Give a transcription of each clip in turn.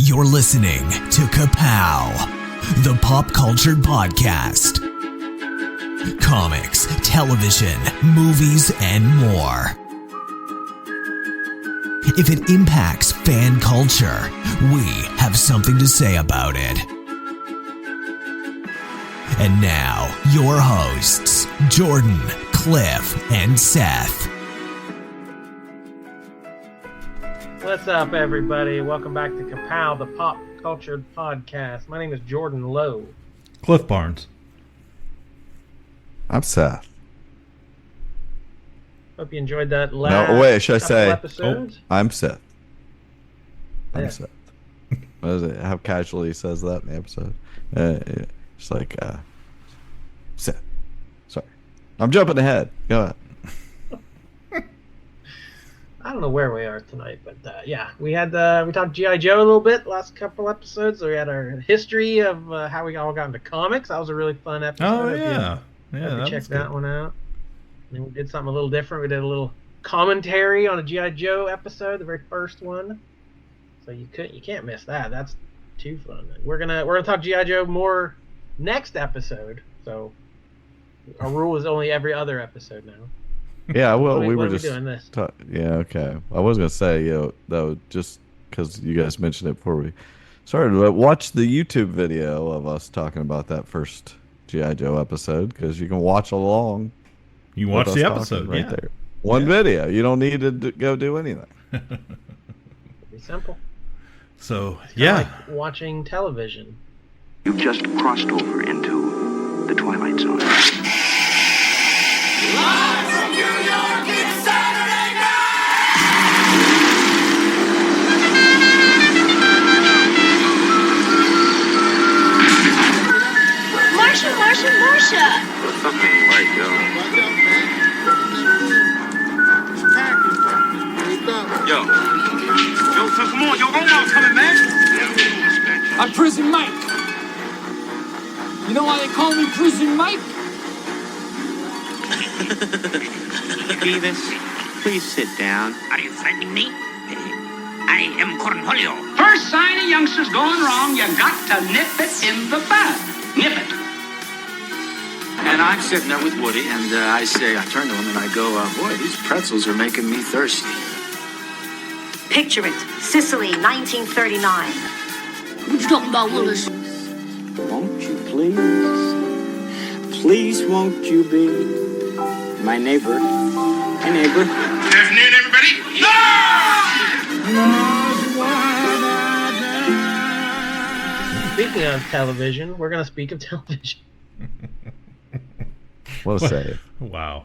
You're listening to Ka-Pow, the pop culture podcast. Comics, television, movies, and more. If it impacts fan culture, we have something to say about it. And now, your hosts, Jordan, Cliff, and Seth. What's up, everybody? Welcome back to Ka-Pow, the pop culture podcast. My name is Jordan Lowe. Cliff Barnes. I'm Seth. Hope you enjoyed that last should I say? Episodes. I'm Seth. I'm Yeah. Seth. What is it? How casually he says that in the episode. It's like, Seth. Sorry. I'm jumping ahead. Go ahead. I don't know where we are tonight, but yeah, we talked G.I. Joe a little bit last couple episodes. So we had our history of how we all got into comics. That was a really fun episode. Oh, yeah. Check that one out. And we did something a little different. We did a little commentary on a G.I. Joe episode, the very first one. So you can't miss that. That's too fun. We're gonna talk G.I. Joe more next episode. So our rule is only every other episode now. Yeah, well, we were just just doing this. Yeah, okay. I was gonna say, though, just because you guys mentioned it before we started, but watch the YouTube video of us talking about that first G.I. Joe episode, because you can watch along. You watch the episode right there. One video. You don't need to go do anything. Pretty simple. So, It's kinda like watching television. You've just crossed over into the Twilight Zone. Live from New York, it's Saturday night! Marsha! Fucking right, yo. Yo, so come on, yo, Roman's coming, man. I'm Prison Mike. You know why they call me Prison Mike? Beavis, please sit down. Are you threatening me? I am Cornholio. First sign a youngster's going wrong, you got to nip it in the bud. Nip it. And I'm sitting there with Woody, and I turn to him and I go, boy, these pretzels are making me thirsty. Picture it. Sicily, 1939. What you talking about, Willis? Won't you please? Please won't you be my neighbor? My neighbor. Good afternoon, everybody. Speaking of television, we're going to speak of television. What a save. Wow.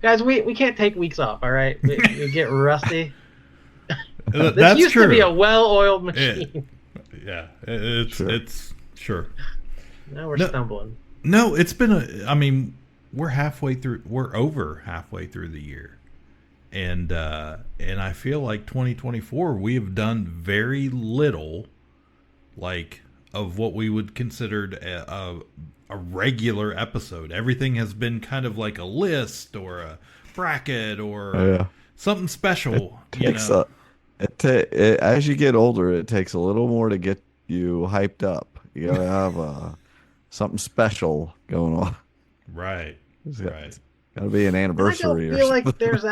Guys, we can't take weeks off, all right? We get rusty. This That's used true. to be a well-oiled machine. It's sure. Now we're stumbling. No, it's been we're over halfway through the year. And I feel like 2024, we have done very little, like, of what we would consider a regular episode. Everything has been kind of like a list or a bracket or something special. As you get older, it takes a little more to get you hyped up. You gotta have something special going on. Right. It's gotta be an anniversary. I don't feel like there's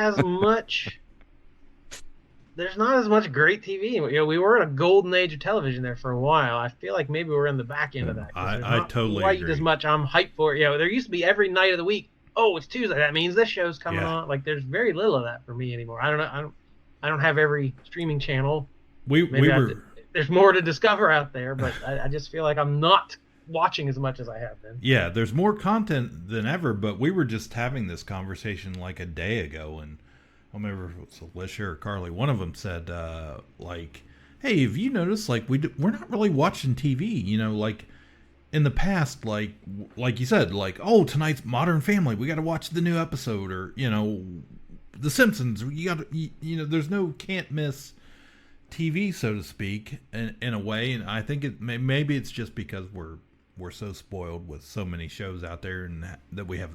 not as much great TV. We were in a golden age of television there for a while. I feel like maybe we're in the back end of that. I totally quite agree. as much I'm hyped for it. There used to be every night of the week. Oh, it's Tuesday. That means this show's coming on. Like, there's very little of that for me anymore. I don't know. I don't have every streaming channel. There's more to discover out there, but I just feel like I'm not watching as much as I have been. Yeah, there's more content than ever, but we were just having this conversation like a day ago, and I don't remember if it was Alicia or Carly. One of them said, like, hey, have you noticed, like, we're not really watching TV, like, in the past, like you said, like, oh, tonight's Modern Family, we got to watch the new episode, or, The Simpsons, there's no can't miss TV, so to speak, in a way, and I think maybe it's just because we're so spoiled with so many shows out there and that we have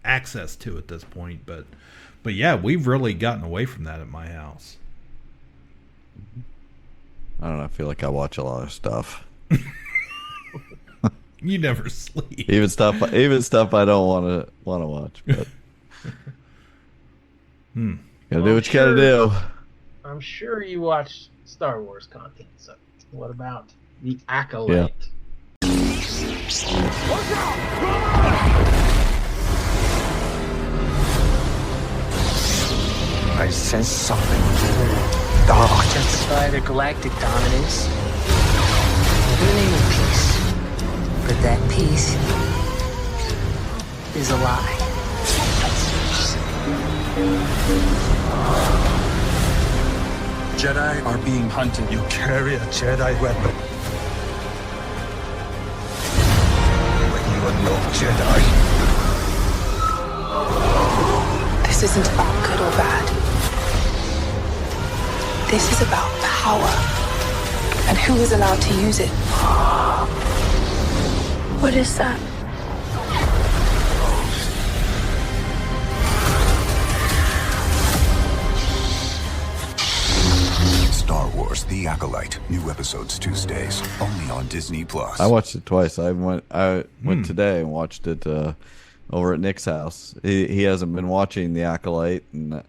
access to at this point, but yeah, we've really gotten away from that at my house. I don't know. I feel like I watch a lot of stuff. You never sleep. Even stuff I don't want to watch. But gotta do what you gotta do. I'm sure you watch Star Wars content. So what about the Acolyte? Yeah. Watch out! I sense something dark. Justify their galactic dominance in the name of peace. But that peace is a lie. Jedi are being hunted. You carry a Jedi weapon. But you are no Jedi. This isn't about good or bad. This is about power and who is allowed to use it. What is that? Star Wars: The Acolyte. New episodes Tuesdays, only on Disney Plus. I watched it twice. I went today and watched it over at Nick's house. He hasn't been watching The Acolyte, and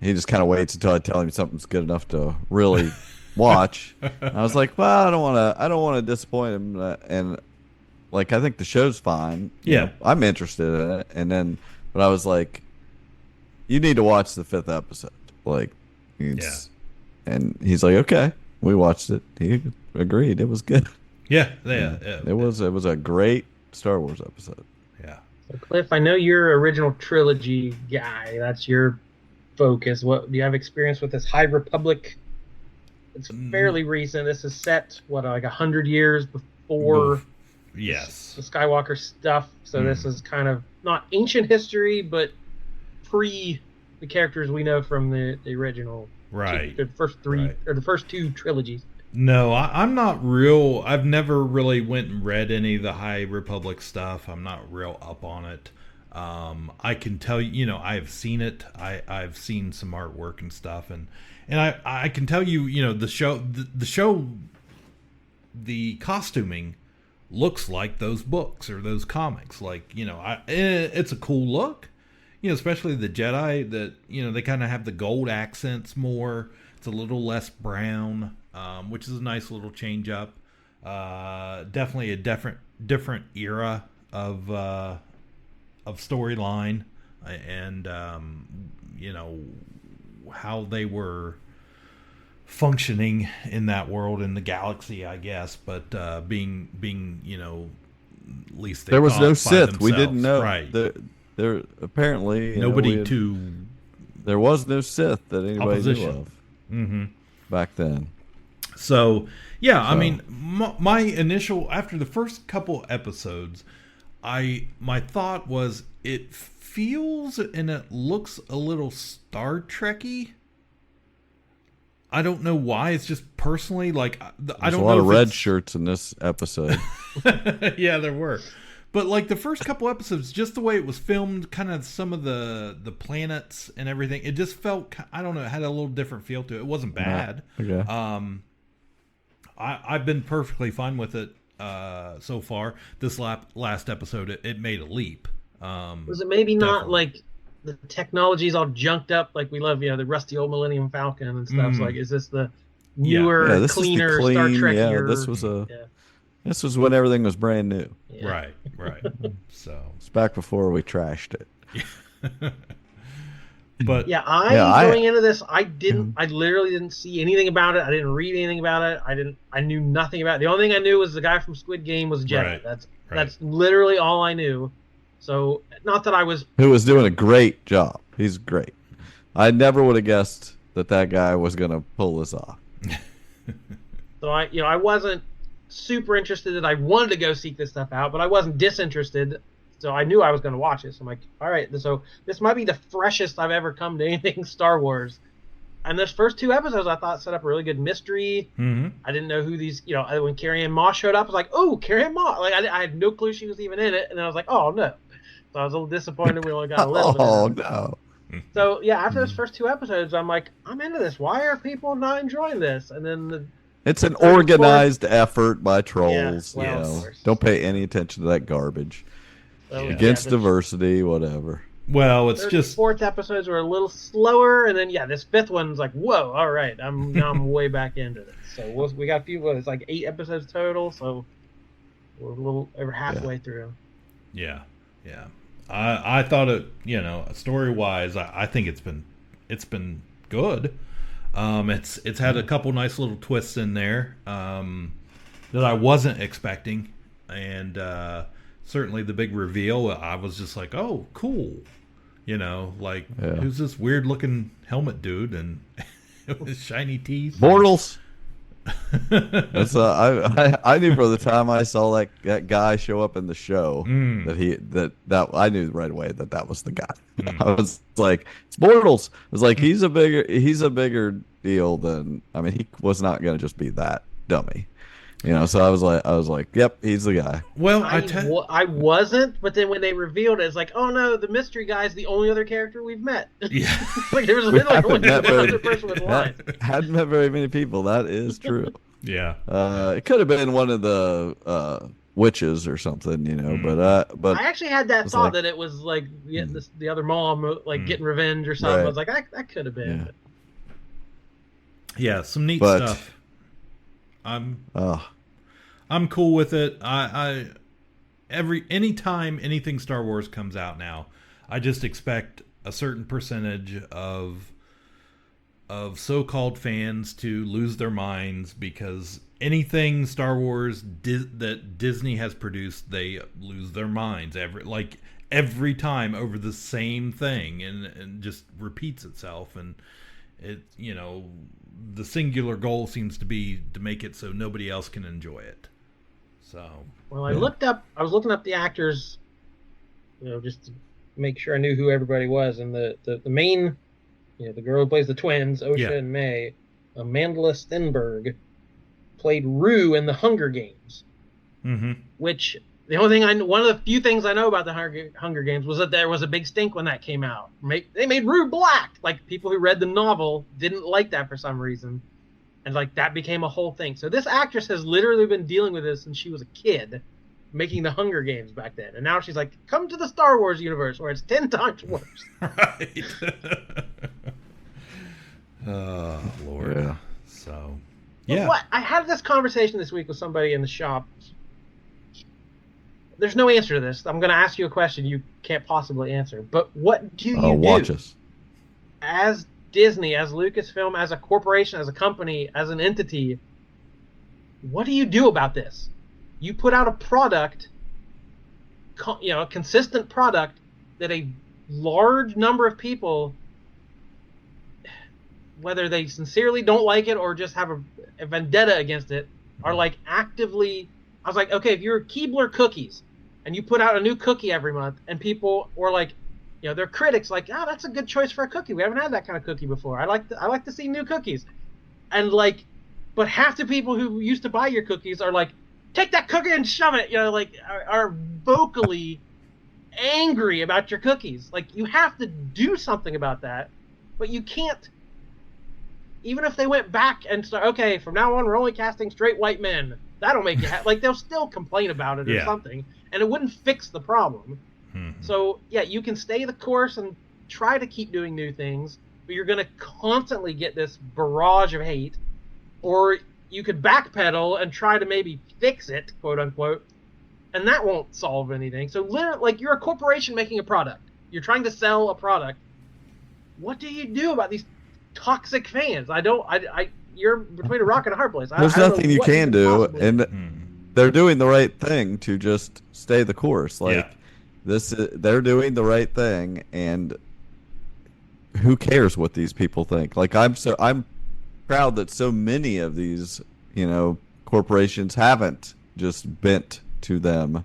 he just kind of waits until I tell him something's good enough to really watch. I was like, well, I don't want to disappoint him, and like I think the show's fine. Yeah, I'm interested in it, but I was like, you need to watch the 5th episode. Like, and he's like, okay. We watched it. He agreed. It was good. Yeah. It was a great Star Wars episode. Yeah. So Cliff, I know you're original trilogy guy. That's your focus. What do you have experience with this High Republic? It's fairly recent. This is set like 100 years before yes the Skywalker stuff. So this is kind of not ancient history, but pre the characters we know from the original. Right. The first three or the first two trilogies. No, I'm not real. I've never really went and read any of the High Republic stuff. I'm not real up on it. I can tell you, I've seen it. I've seen some artwork and stuff, and I can tell you, the show, the costuming looks like those books or those comics. Like, it's a cool look. Especially the Jedi that, they kind of have the gold accents more. It's a little less brown, which is a nice little change up. Definitely a different era of storyline and, how they were functioning in that world, in the galaxy, I guess. But being at least there was no Sith. We didn't know. Right. There apparently there was no Sith that anybody knew of back then. So I mean, my initial, after the first couple episodes, my thought was it feels and it looks a little Star Trek-y. I don't know why. It's just personally like I don't know. There's a lot of red shirts in this episode. Yeah, there were. But like the first couple episodes, just the way it was filmed, kind of some of the planets and everything, it just felt, I don't know, it had a little different feel to it. It wasn't bad. Okay. I've been perfectly fine with it so far. This last episode, it made a leap. Was it maybe not like the technology's all junked up, like we love, the rusty old Millennium Falcon and stuff? So like, is this the newer, this cleaner is the clean, Star Trek? Yeah, this was when everything was brand new. Yeah. Right. So it's back before we trashed it. But going into this, I literally didn't see anything about it. I didn't read anything about it. I knew nothing about it. The only thing I knew was the guy from Squid Game was Jedi. Right. That's literally all I knew. So not that I was. Who was doing a great job. He's great. I never would have guessed that guy was going to pull this off. So I wasn't super interested, that I wanted to go seek this stuff out, but I wasn't disinterested, so I knew I was going to watch it. So I'm like, all right, so this might be the freshest I've ever come to anything Star Wars. And those first two episodes I thought set up a really good mystery. I didn't know who these, when Carrie Ann Moss showed up, I was like, oh, Carrie Ann Moss. Like I had no clue she was even in it, and then I was like, oh no. So I was a little disappointed we only got a little bit. Oh no. So yeah, after those first two episodes, I'm like, I'm into this. Why are people not enjoying this? And then It's an organized effort by trolls. Yeah, well, you know, don't pay any attention to that garbage. Well, Against diversity, whatever. Well, it's just fourth episodes were a little slower, and then this fifth one's like, whoa, all right, I'm way back into this. So we got a few. It's like 8 episodes total, so we're a little over halfway through. Yeah. I thought it, story wise, I think it's been good. It's had a couple nice little twists in there that I wasn't expecting, and certainly the big reveal. I was just like, oh, cool, who's this weird looking helmet dude and with shiny teeth? Mortals. That's I knew from the time I saw that guy show up in the show that I knew right away that was the guy. I was like, it's Mortals. I was like, he's a bigger deal than, I mean, he was not going to just be that dummy. So I was like, yep, he's the guy. Well, I wasn't, but then when they revealed it, it's like, oh no, the mystery guy is the only other character we've met. Yeah, like there was literally only one other person with lines. Hadn't met very many people. That is true. Yeah. It could have been one of the witches or something, but I actually had that thought that it was like the other mom getting revenge or something. Right. I was like, that could have been. Yeah, some neat stuff. I'm cool with it. Anytime anything Star Wars comes out now, I just expect a certain percentage of so-called fans to lose their minds because anything Star Wars that Disney has produced, they lose their minds every time over the same thing and just repeats itself, and it the singular goal seems to be to make it so nobody else can enjoy it. So I was looking up the actors, just to make sure I knew who everybody was, and the main, the girl who plays the twins, Osha and May, Amandla Stenberg, played Rue in the Hunger Games. Mm-hmm. Which one of the few things I know about the Hunger Games was that there was a big stink when that came out. They made Rue black. Like, people who read the novel didn't like that for some reason. And, that became a whole thing. So this actress has literally been dealing with this since she was a kid, making the Hunger Games back then. And now she's like, come to the Star Wars universe, where it's 10 times worse. Right. Oh, Lord. Yeah. So, yeah. What? I had this conversation this week with somebody in the shop. There's no answer to this. I'm going to ask you a question you can't possibly answer. But what do you do watch us. As Disney, as Lucasfilm, as a corporation, as a company, as an entity? What do you do about this? You put out a product, a consistent product that a large number of people, whether they sincerely don't like it or just have a vendetta against it, are actively. I was like, okay, if you're Keebler Cookies and you put out a new cookie every month and people were they're critics that's a good choice for a cookie. We haven't had that kind of cookie before. I like to see new cookies. And but half the people who used to buy your cookies are take that cookie and shove it, are vocally angry about your cookies. You have to do something about that, but you can't. Even if they went back and start, okay, from now on we're only casting straight white men. That'll make you they'll still complain about it or something, and it wouldn't fix the problem. Mm-hmm. So you can stay the course and try to keep doing new things, but you're going to constantly get this barrage of hate, or you could backpedal and try to maybe fix it, quote unquote, and that won't solve anything. So literally, you're a corporation making a product. You're trying to sell a product. What do you do about these toxic fans? You're between a rock and a hard place. There's nothing you can do, and they're doing the right thing to just stay the course. They're doing the right thing, and who cares what these people think? I'm proud that so many of these, corporations haven't just bent to them,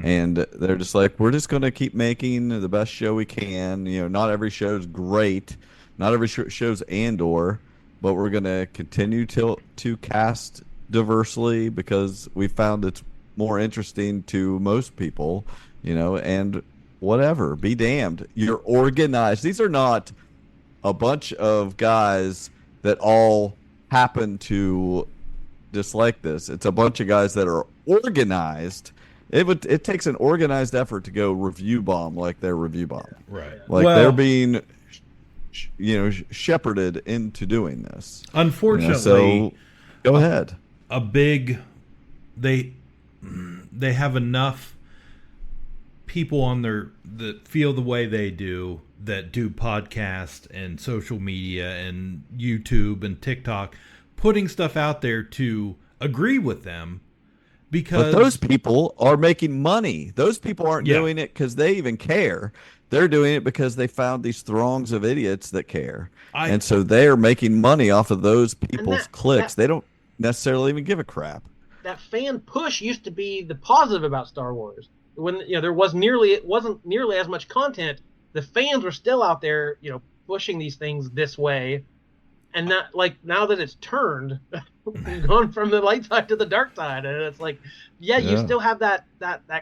and they're just we're just going to keep making the best show we can. Not every show's great, not every show's Andor. But we're going to continue to cast diversely because we found it's more interesting to most people, and whatever. Be damned. You're organized. These are not a bunch of guys that all happen to dislike this. It's a bunch of guys that are organized. It takes an organized effort to go review bomb like they're review bomb. Right. Like they're being, shepherded into doing this. Unfortunately, so go ahead. They have enough people on that feel the way they do, that do podcasts and social media and YouTube and TikTok, putting stuff out there to agree with them. Because but those people are making money. Those people aren't doing it because they even care. They're doing it because they found these throngs of idiots that care. And so they're making money off of those people's clicks. They don't necessarily even give a crap. That fan push used to be the positive about Star Wars. When it wasn't nearly as much content, the fans were still out there, pushing these things this way. And not like now that it's turned, we've gone from the light side to the dark side, and it's like, you still have that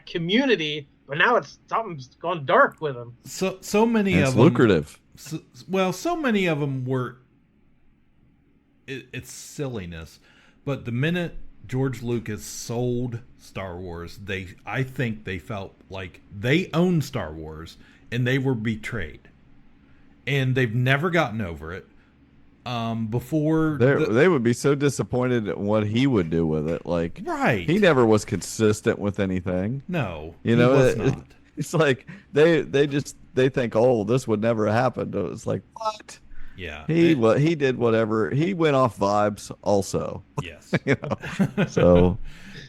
community, but now something's gone dark with them. So many of them. It's lucrative. So many of them were. It's silliness, but the minute George Lucas sold Star Wars, I think they felt like they owned Star Wars, and they were betrayed, and they've never gotten over it. They would be so disappointed at what he would do with it. Like, right. He never was consistent with anything. No, he was not. It's like they think, oh, this would never happen. It's like, what? Yeah. He did whatever. He went off vibes also. Yes. So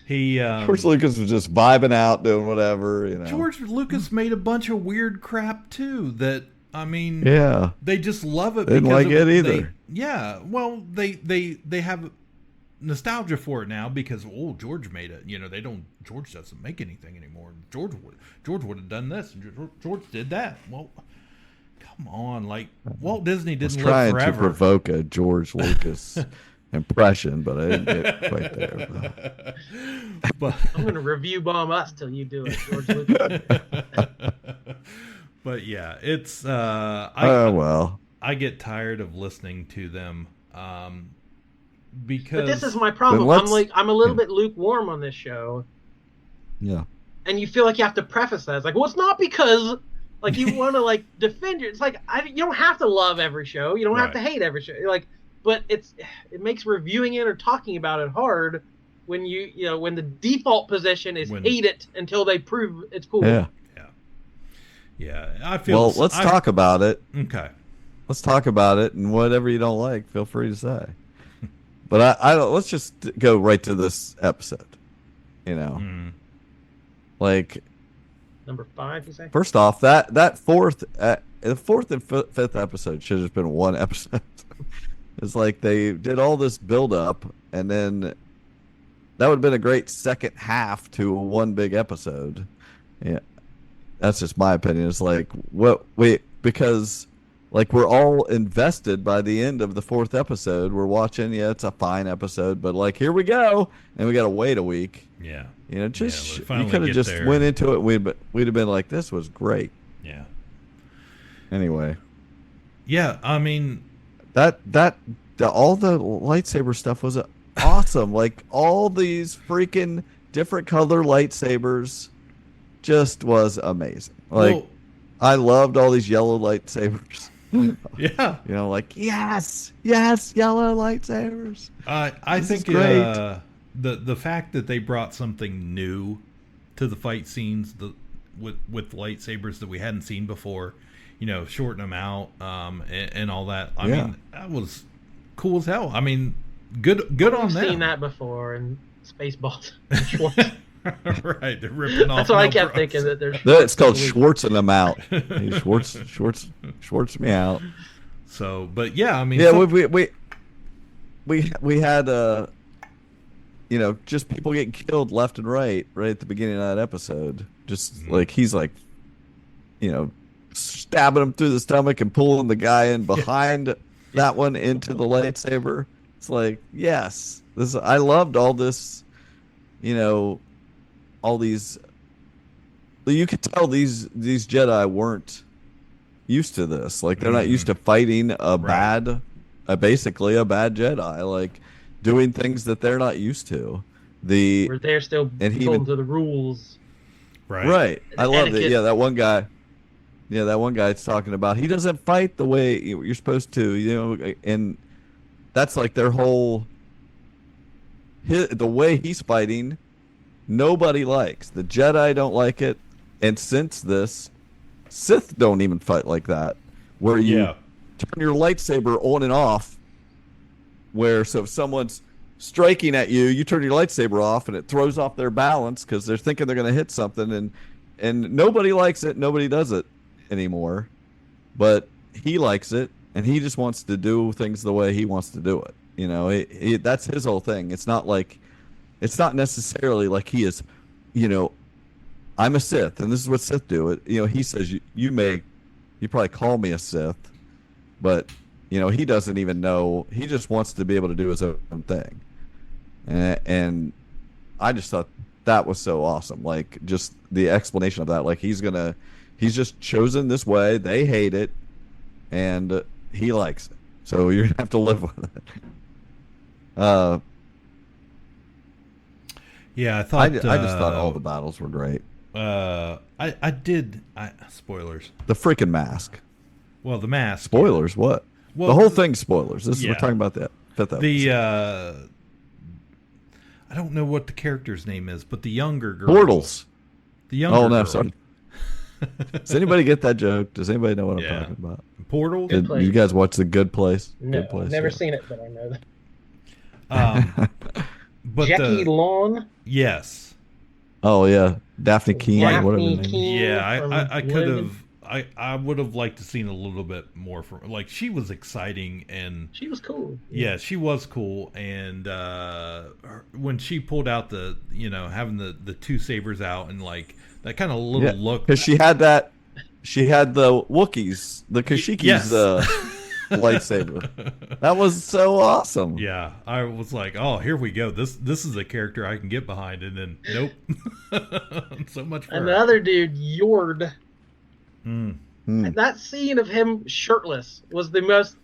George Lucas was just vibing out, doing whatever. George Lucas made a bunch of weird crap too. That. I mean, they just love it. Didn't like it either. Well, they have nostalgia for it now because George made it. George doesn't make anything anymore. George would have done this. George did that. Well, come on, like Walt Disney didn't live forever. Trying to provoke a George Lucas impression, but I didn't get quite there. But I'm going to review bomb us till you do it, George Lucas. But yeah, it's I get tired of listening to them because. But this is my problem. I'm a little bit lukewarm on this show. Yeah. And you feel like you have to preface that. It's like, well, it's not because you want to defend it. It's like you don't have to love every show. You don't have to hate every show. But it makes reviewing it or talking about it hard when when the default position is hate it until they prove it's cool. Yeah. Yeah, I feel. Well, let's talk about it. Okay. Let's talk about it, and whatever you don't like, feel free to say. But I don't. Let's just go right to this episode. Like number 5, you say? First off, that fourth, the fourth and fifth episode should have just been one episode. It's like they did all this build up, and then that would have been a great second half to one big episode. Yeah. That's just my opinion. It's like because we're all invested by the end of the fourth episode. We're watching, it's a fine episode, but here we go, and we got to wait a week. Yeah. You could have just went into it. We'd have been like, this was great. Yeah. Anyway. Yeah, I mean all the lightsaber stuff was awesome. All these freaking different color lightsabers. Just was amazing. I loved all these yellow lightsabers. Yeah. Yes, yellow lightsabers. I think the fact that they brought something new to the fight scenes with lightsabers that we hadn't seen before, shorten them out and all that. I mean, that was cool as hell. I mean, good on them. I've seen that before in Spaceballs. Right, they're ripping off. That's what I kept thinking that there's. It's called Schwartzing them out. Schwartz me out. So, but yeah, I mean, we had just people getting killed left and right at the beginning of that episode. Just he's stabbing him through the stomach and pulling the guy in behind that one into the lightsaber. It's like, yes, I loved all this. All these, you could tell these Jedi weren't used to this. They're not used to fighting basically a bad Jedi. doing things that they're not used to. Where they're still and he holding even, to the rules. Right. I love it. Etiquette. Yeah, that one guy. Yeah, that one guy's talking about he doesn't fight the way you're supposed to, and that's like their whole. The way he's fighting, nobody likes. The Jedi don't like it, and since this, Sith don't even fight like that, where you turn your lightsaber on and off. So if someone's striking at you, you turn your lightsaber off, and it throws off their balance because they're thinking they're going to hit something, and nobody likes it. Nobody does it anymore, but he likes it, and he just wants to do things the way he wants to do it. That's his whole thing. It's not necessarily like he is, I'm a Sith, and this is what Sith do. He says you probably call me a Sith, but he doesn't even know. He just wants to be able to do his own thing, and I just thought that was so awesome. Like just the explanation of that. Like he's just chosen this way. They hate it, and he likes it. So you're gonna have to live with it. Yeah, I thought. I just thought all the battles were great. I did. Spoilers. The freaking mask. Well, the mask. Spoilers. What? Well, the whole thing's spoilers. We're talking about that fifth episode. I don't know what the character's name is, but the younger girl. Portals. The younger girl. No, sorry. Does anybody get that joke? Does anybody know what I'm talking about? Portals? Did you guys watch The Good Place? No, Good Place, I've never seen it, but I know that. But Jackie Long? Yes. Oh, yeah. Daphne Keane. Whatever. Yeah, I could have... I would have liked to seen a little bit more from, like, she was exciting and she was cool. Yeah, she was cool, and when she pulled out the having the two sabers out and like that kind of little look, because she had the Wookiees, the Kashyyyki's lightsaber. That was so awesome. Yeah, I was like, oh, here we go. This is a character I can get behind, and then nope. So much for another dude, Yord. Mm. That scene of him shirtless was the most.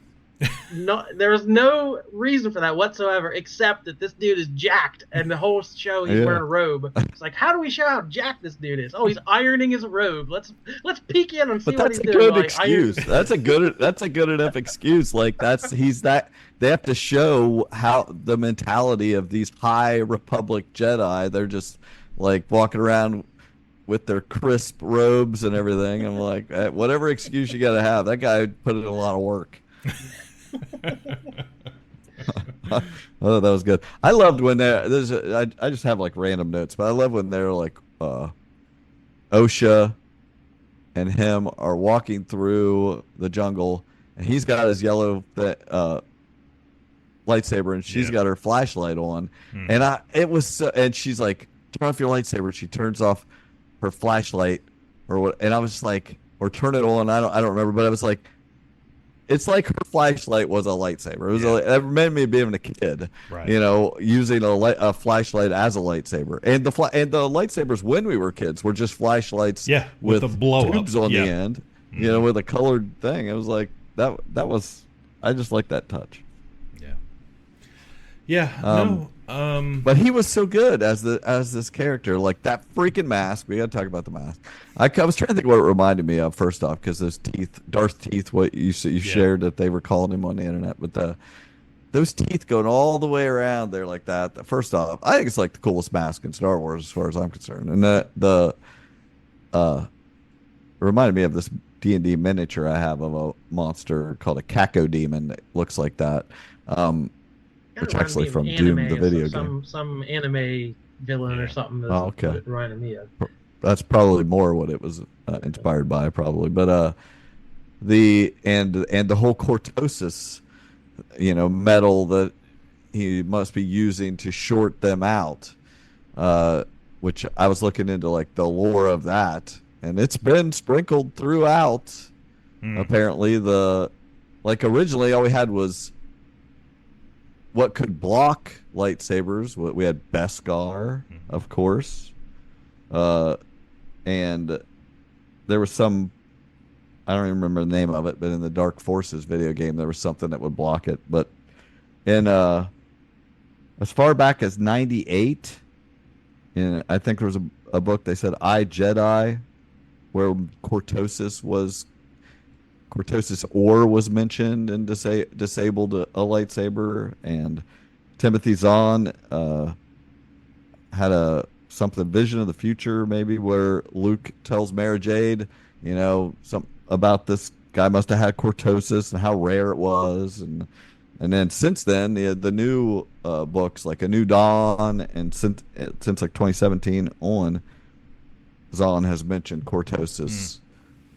There was no reason for that whatsoever, except that this dude is jacked, and the whole show he's wearing a robe. It's like, how do we show how jacked this dude is? Oh, he's ironing his robe. Let's peek in and see what he's doing. But that's a good excuse. That's a good enough excuse. Like they have to show how the mentality of these High Republic Jedi. They're just like walking around with their crisp robes and everything. I'm like, whatever excuse you got to have, that guy put in a lot of work. Oh, that was good. I loved when I just have like random notes, but I love when they're like Osha and him are walking through the jungle, and he's got his yellow lightsaber, and she's got her flashlight on, and she's like, turn off your lightsaber. She turns off her flashlight or what, and I was just like, or turn it on. I don't remember, but I was like, it's like her flashlight was a lightsaber. It was it reminded me of being a kid, right. Using a flashlight as a lightsaber. And the lightsabers when we were kids were just flashlights, with the blow tubes on the end, with a colored thing. It was like that was. I just like that touch. Yeah. But he was so good as this character, like that freaking mask. We got to talk about the mask. I was trying to think what it reminded me of. First off, because those teeth, Darth teeth, what you shared that they were calling him on the internet, but those teeth going all the way around there like that. First off, I think it's like the coolest mask in Star Wars as far as I'm concerned. And it reminded me of this D&D miniature I have of a monster called a Caco demon that looks like that. Which actually from Doom, the video game. Some anime villain or something. That's what it reminded me of. That's probably more what it was inspired by, probably. But the whole cortosis, metal that he must be using to short them out, which I was looking into like the lore of that, and it's been sprinkled throughout. Apparently, originally all we had was what could block lightsabers. We had Beskar, of course. And there was some, I don't even remember the name of it, but in the Dark Forces video game, there was something that would block it. But in as far back as 98. And I think there was a book they said I, Jedi, where cortosis ore was mentioned and disabled a lightsaber, and Timothy Zahn had a vision of the future, maybe, where Luke tells Mara Jade, some about this guy must have had cortosis and how rare it was, and then since then the new books like A New Dawn, and since like 2017 on, Zahn has mentioned cortosis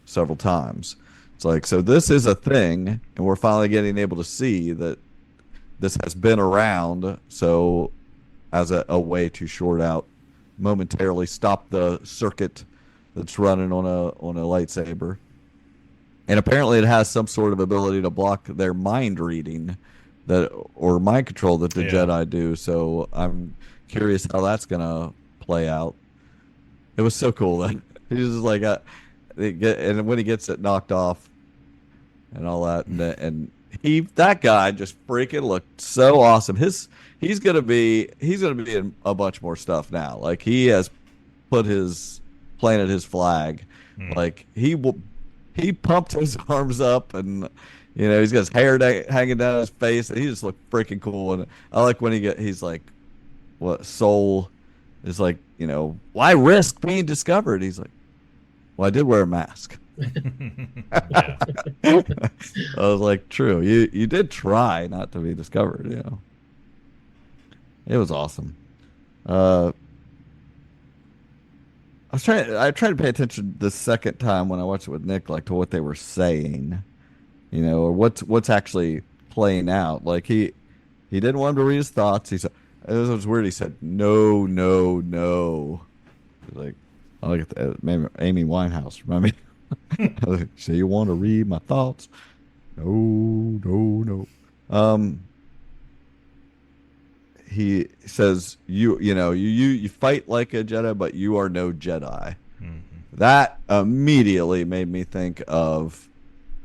several times. It's like, so this is a thing, and we're finally getting able to see that this has been around. So as a way to momentarily stop the circuit that's running on a lightsaber. And apparently it has some sort of ability to block their mind reading or mind control that the Jedi do. So I'm curious how that's going to play out. It was so cool. He's just like, and when he gets it knocked off and all that, and that guy just freaking looked so awesome. He's gonna be in a bunch more stuff now. Like, he has planted his flag. Like, he pumped his arms up, and he's got his hair hanging down his face, and he just looked freaking cool. And I like when he's like, what Soul is like, why risk being discovered? He's like, well, I did wear a mask. I was like, true. You did try not to be discovered. It was awesome. I tried to pay attention the second time when I watched it with Nick, like, to what they were saying, or what's actually playing out. Like, he didn't want him to read his thoughts. He said, it was weird. He said, no, no, no. Like, I like it. Maybe Amy Winehouse. Remind me. So you want to read my thoughts? No, no, no. He says, you fight like a Jedi, but you are no Jedi. Mm-hmm. That immediately made me think of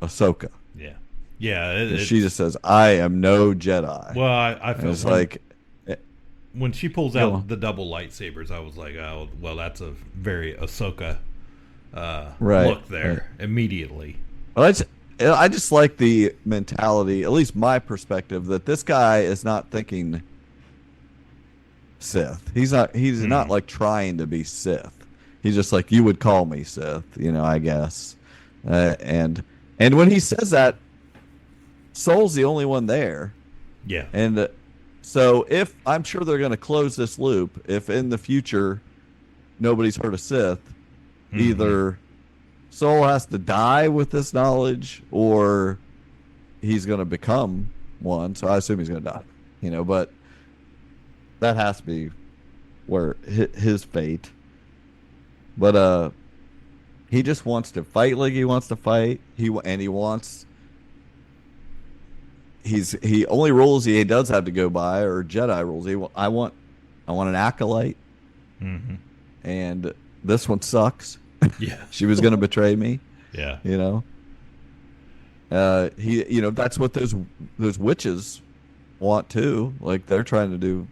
Ahsoka. Yeah. Yeah. She just says, I am no Jedi. Well, I feel it's like, when she pulls out the double lightsabers, I was like, oh, well, that's a very Ahsoka look there immediately. Well, I just like the mentality, at least my perspective, that this guy is not thinking Sith. He's not like trying to be Sith. He's just like, you would call me Sith, I guess. And when he says that, Soul's the only one there. Yeah. And so if I'm sure they're going to close this loop, if in the future nobody's heard of Sith, either Soul has to die with this knowledge, or he's going to become one. So I assume he's going to die, but that has to be where his fate. But he just wants to fight like he wants to fight. He only rules he does have to go by are Jedi rules. I want an Acolyte. Mm-hmm. And this one sucks. Yeah. She was going to betray me. Yeah. That's what those witches want too. Like, they're trying to do,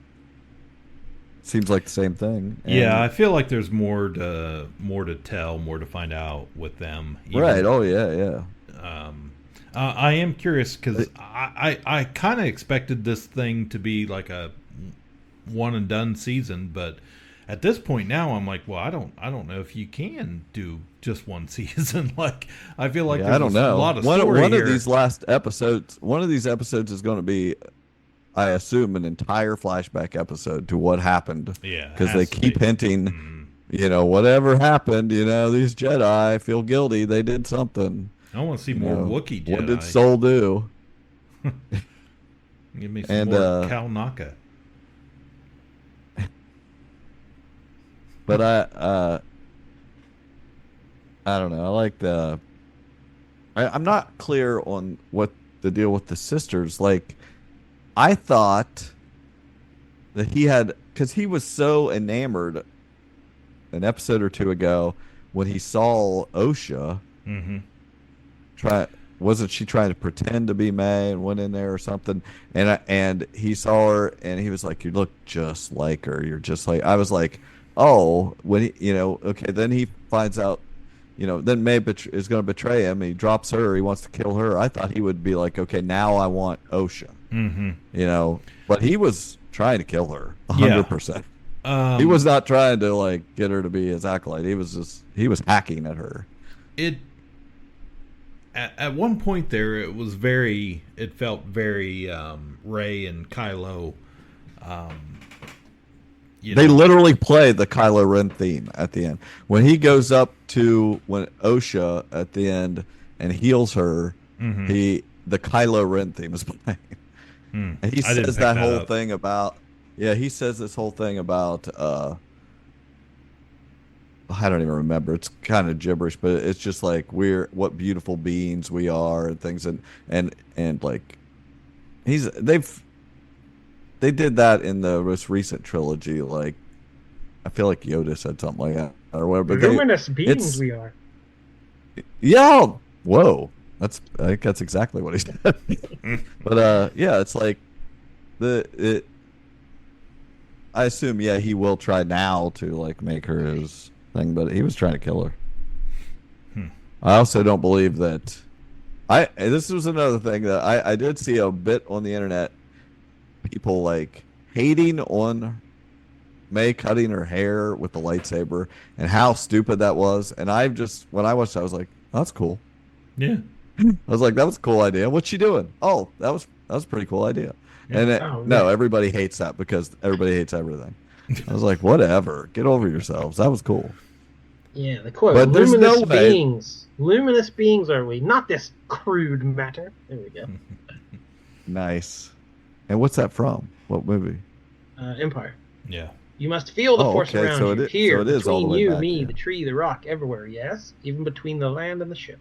seems like the same thing. And I feel like there's more to tell, more to find out with them. Right. Oh yeah. I am curious because I kind of expected this thing to be like a one and done season, but at this point now I'm like, well, I don't know if you can do just one season. Like, I feel like there's a lot of story one here. of these last episodes, one of these episodes is going to be, I assume, an entire flashback episode to what happened. Yeah, because they keep hinting, whatever happened, these Jedi feel guilty. They did something. I want to see more Wookiee Jedi. What did Soul do? Give me some more Cal Naka. But I don't know. I like I'm not clear on what the deal with the sisters. Like, I thought that because he was so enamored an episode or two ago when he saw Osha. Mm-hmm. wasn't she trying to pretend to be May and went in there or something? And he saw her and he was like, "You look just like her. You're just like." I was like, "Oh, when he, okay." Then he finds out, then May is going to betray him. He drops her. He wants to kill her. I thought he would be like, "Okay, now I want Osha." Mm-hmm. But he was trying to kill her 100%. He was not trying to like get her to be his acolyte. He was hacking at her. At one point there, it felt very Rey and Kylo. They literally play the Kylo Ren theme at the end when he goes up to Osha at the end and heals her. Mm-hmm. The Kylo Ren theme is playing, and he says that whole thing about. Yeah, he says this whole thing about. I don't even remember. It's kind of gibberish, but it's just like what beautiful beings we are and things, and like they did that in the most recent trilogy. Like I feel like Yoda said something like that or whatever. Luminous beings we are. Yeah. Whoa. I think that's exactly what he said. But yeah, it's like I assume he will try now to like make her his thing, but he was trying to kill her. I also don't believe that. This was another thing that I did see a bit on the internet. People like hating on May cutting her hair with the lightsaber and how stupid that was. And when I watched it, I was like, oh, that's cool. Yeah. I was like, that was a cool idea. What's she doing? Oh, that was a pretty cool idea. Yeah. And no, everybody hates that because everybody hates everything. I was like, whatever. Get over yourselves. That was cool. Yeah, the quote. But there's luminous no way. beings. Luminous beings are we, not this crude matter. There we go. Nice. And what's that from? What movie? Empire. Yeah. You must feel the force around you. Here, so it is all the between way you, back, me, the tree, the rock, everywhere. Yes, even between the land and the ship.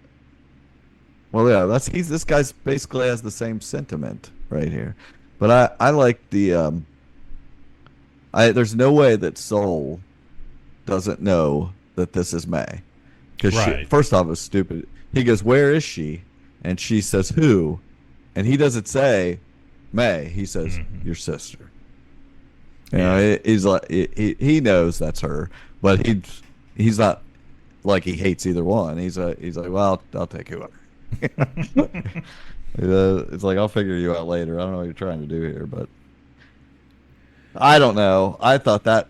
Well, yeah, this guy's basically has the same sentiment right here. But I like the there's no way that Soul doesn't know that this is May. Because first off, it's stupid. He goes, "Where is she?" And she says, "Who?" And he doesn't say May. He says, "Your sister." He's like he knows that's her, but he's not like he hates either one. He's like, well, I'll take whoever. It's like, I'll figure you out later. I don't know what you're trying to do here, but I don't know. I thought that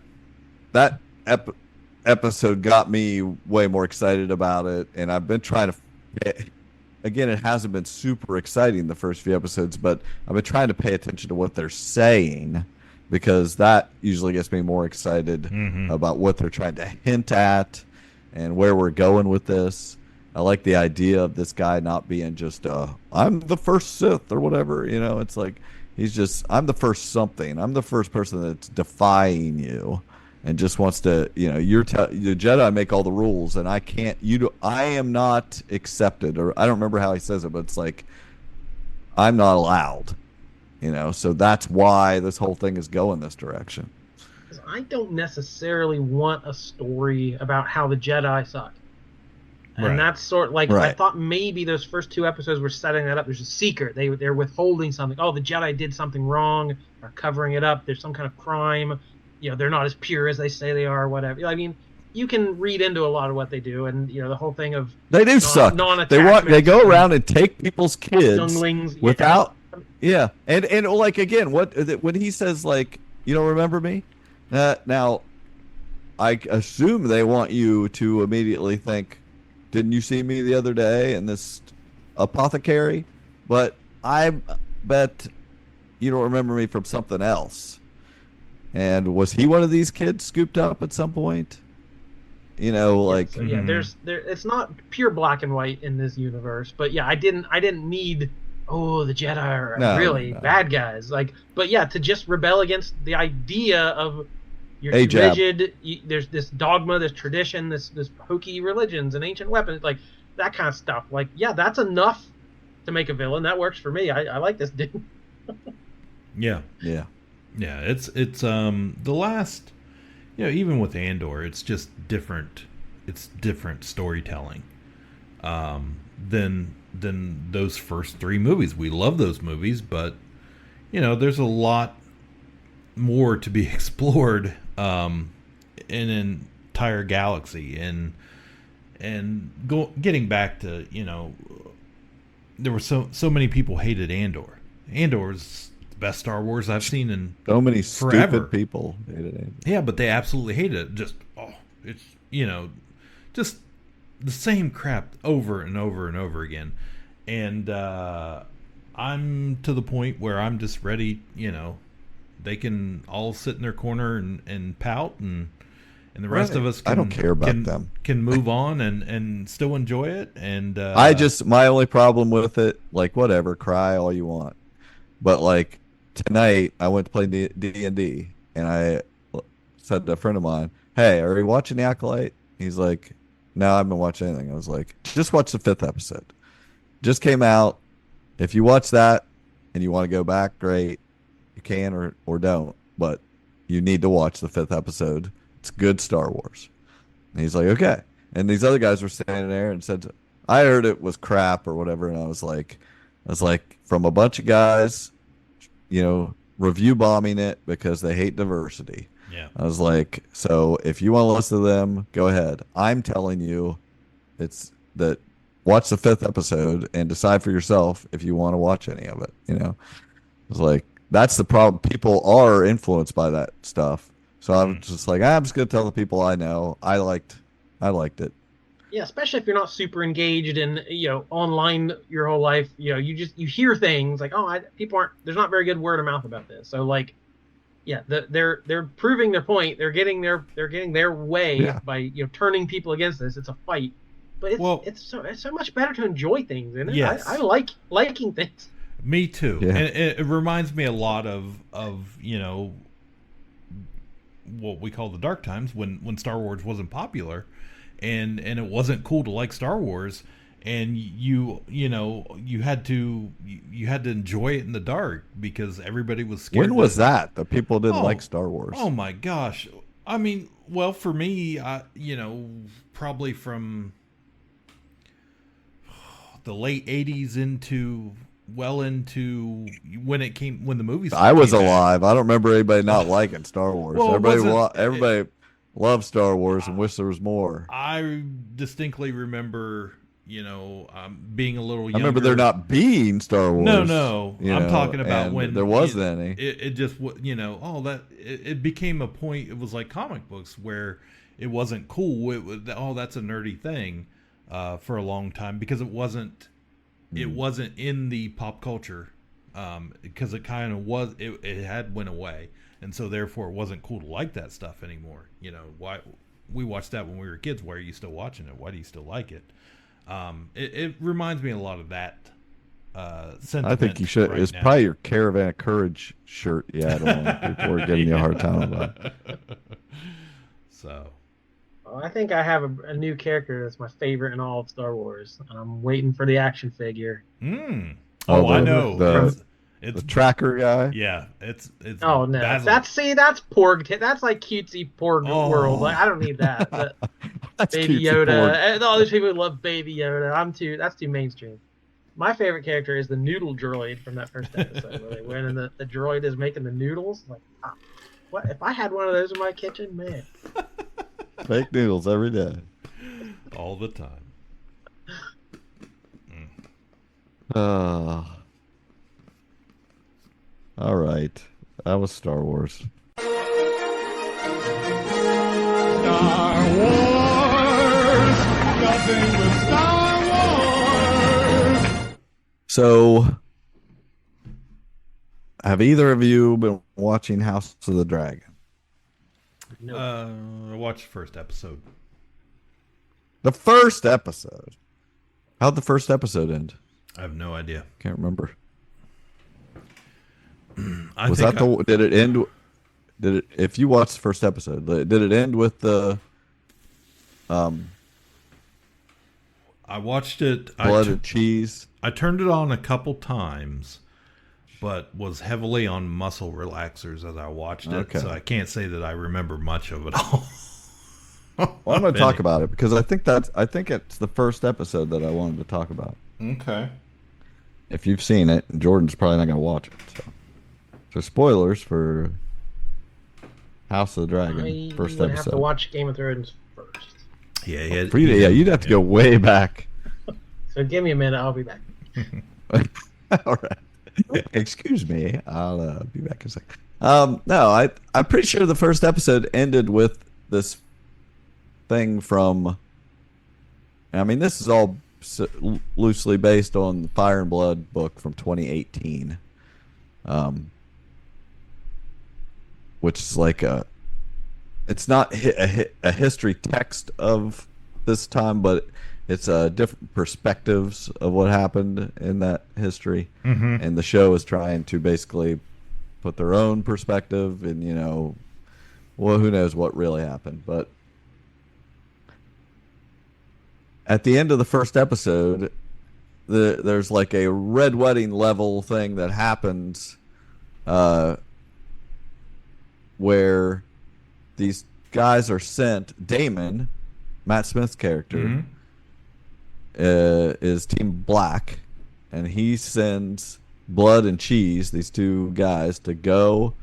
episode got me way more excited about it, and I've been trying to. Again, it hasn't been super exciting the first few episodes, but I've been trying to pay attention to what they're saying because that usually gets me more excited about what they're trying to hint at and where we're going with this. I like the idea of this guy not being just, I'm the first Sith or whatever. It's like he's just, I'm the first something. I'm the first person that's defying you and just wants to, the Jedi make all the rules and I can't, I am not accepted, or I don't remember how he says it, but it's like, I'm not allowed, so that's why this whole thing is going this direction. I don't necessarily want a story about how the Jedi suck. And that's sort of like, I thought maybe those first two episodes were setting that up. There's a secret. They're withholding something. Oh, the Jedi did something wrong, or covering it up. There's some kind of crime. They're not as pure as they say they are, or whatever. I mean, you can read into a lot of what they do, and the whole thing of they do suck. They go around and take people's kids younglings without, and like again, when he says like, you don't remember me, now, I assume they want you to immediately think, didn't you see me the other day in this apothecary? But I bet you don't remember me from something else. And was he one of these kids scooped up at some point? Like it's not pure black and white in this universe, but I didn't need the Jedi are bad guys, but to just rebel against the idea of you're rigid. There's this dogma, this tradition, this hokey religions and ancient weapons, like that kind of stuff. Like, that's enough to make a villain. That works for me. I like this dude. Yeah. It's the last, even with Andor, it's just different. It's different storytelling. than those first 3 movies. We love those movies, but there's a lot more to be explored in an entire galaxy. And getting back to, there were so many people hated Andor. Andor's the best Star Wars I've seen in so many forever. Stupid people hated Andor. Yeah, but they absolutely hated it. Just it's just the same crap over and over and over again. And I'm to the point where I'm just ready. They can all sit in their corner and pout, and the rest of us can, I don't care about them. Can move on and still enjoy it. And my only problem with it, like, whatever, cry all you want, but like tonight I went to play D&D, and I said to a friend of mine, "Hey, are you watching the Acolyte?" He's like, "No, I haven't watched anything." I was like, "Just watch the 5th episode. Just came out. If you watch that and you want to go back, great. You can or don't, but you need to watch the 5th episode. It's good Star Wars." And he's like, "Okay." And these other guys were standing there and said, "I heard it was crap or whatever." And I was like, from a bunch of guys, review bombing it because they hate diversity. Yeah. I was like, so if you want to listen to them, go ahead. I'm telling you, it's that watch the 5th episode and decide for yourself if you want to watch any of it. I was like, that's the problem. People are influenced by that stuff. So I'm just like, I'm just gonna tell the people I know I liked it. Yeah, especially if you're not super engaged in online your whole life. You hear things like, there's not very good word of mouth about this. So like, yeah, they're proving their point. They're getting their way by turning people against this. It's a fight, but it's so much better to enjoy things, isn't it? Yes. I like liking things. Me too. Yeah. And it reminds me a lot of what we call the dark times when Star Wars wasn't popular, and it wasn't cool to like Star Wars, and you had to enjoy it in the dark because everybody was scared. When was that people didn't like Star Wars? Oh my gosh. I mean, well, for me, probably from the late 80s into when the movies I was came back. alive. I don't remember anybody not liking Star Wars. Well, everybody loved Star Wars and wished there was more. I distinctly remember, being a little younger. I remember there not being Star Wars. No. I'm talking about when there wasn't any. It just, it became a point. It was like comic books where it wasn't cool. It was, that's a nerdy thing for a long time because it wasn't in the pop culture because it kind of was. It had went away, and so therefore it wasn't cool to like that stuff anymore. Why we watched that when we were kids? Why are you still watching it? Why do you still like it? It reminds me a lot of that sentiment. I think you should. It's probably your Caravan of Courage shirt you had on. People were giving you a hard time about it. So. I think I have a new character that's my favorite in all of Star Wars, and I'm waiting for the action figure. Oh, I know. The tracker guy. Yeah, it's. Oh no, Basil. that's Porg. That's like cutesy Porg world. Like I don't need that. Baby Yoda, Porg. And all these people who love Baby Yoda. That's too mainstream. My favorite character is the noodle droid from that first episode where they went and the droid is making the noodles. Like, what if I had one of those in my kitchen, man? Fake noodles every day. All the time. All right. That was Star Wars. Star Wars! Nothing but Star Wars! So, have either of you been watching House of the Dragon? No. I watched the first episode. The first episode? How'd the first episode end? I have no idea. Can't remember. Did it end? If you watched the first episode, did it end with the? I watched it. Blood and cheese. I turned it on a couple times, but was heavily on muscle relaxers as I watched it. Okay. So I can't say that I remember much of it all. Well, I'm going to talk about it because I think it's the first episode that I wanted to talk about. Okay. If you've seen it, Jordan's probably not going to watch it. So spoilers for House of the Dragon, first episode. Have to watch Game of Thrones first. Yeah, you'd have to go way back. So give me a minute, I'll be back. All right. Excuse me, I'll be back in a second. No, I'm pretty sure the first episode ended with this thing from. I mean, this is all loosely based on the Fire and Blood book from 2018, which is like it's not a history text of this time, but it's different perspectives of what happened in that history. Mm-hmm. And the show is trying to basically put their own perspective and, well, who knows what really happened. But at the end of the first episode, there's like a red wedding level thing that happens where these guys are sent. Damon, Matt Smith's character, mm-hmm. Is Team Black, and he sends Blood and Cheese, these two guys, to go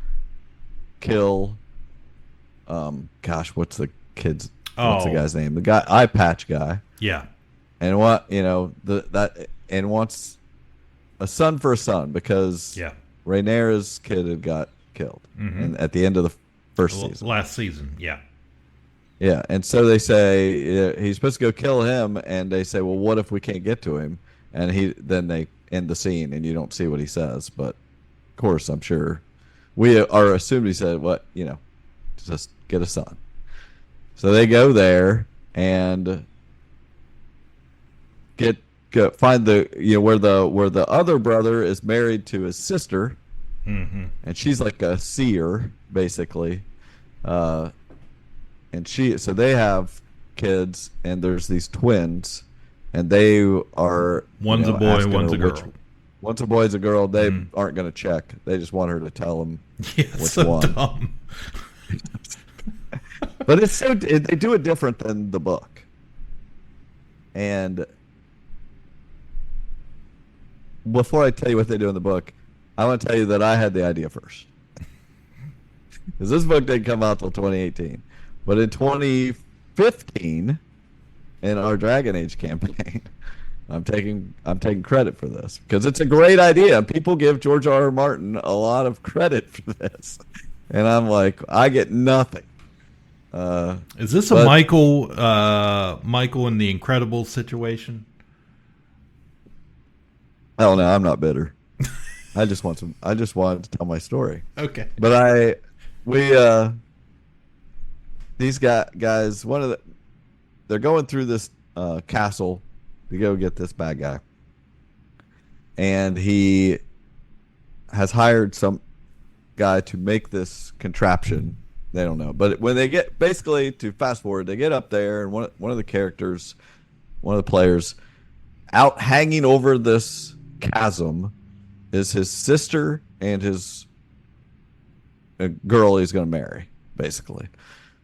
kill. What's the guy's name? The guy, eye patch guy. Yeah. And and wants a son for a son because Rhaenyra's kid had got killed, mm-hmm. and at the end of the first season, last season, yeah. Yeah, and so they say he's supposed to go kill him, and they say, well, what if we can't get to him? And then they end the scene, and you don't see what he says. But, of course, I'm sure we are assumed he said, just get a son. So they go there and find where the other brother is married to his sister, mm-hmm. and she's like a seer, basically. And so they have kids, and there's these twins, and they are one's a boy and one's a girl. One's a boy, is a girl. They aren't going to check. They just want her to tell them which so one. Dumb. But it's they do it different than the book. And before I tell you what they do in the book, I want to tell you that I had the idea first. Because this book didn't come out till 2018. But in 2015, in our Dragon Age campaign, I'm taking credit for this because it's a great idea. People give George R.R. Martin a lot of credit for this, and I'm like, I get nothing. Is this a Michael in the Incredibles situation? Oh no, I'm not bitter. I just wanted to tell my story. Okay, but these guys, they're going through this castle to go get this bad guy. And he has hired some guy to make this contraption. They don't know. But when they get, basically, to fast forward, they get up there, and one of the players, out hanging over this chasm is his sister and his girl he's going to marry, basically.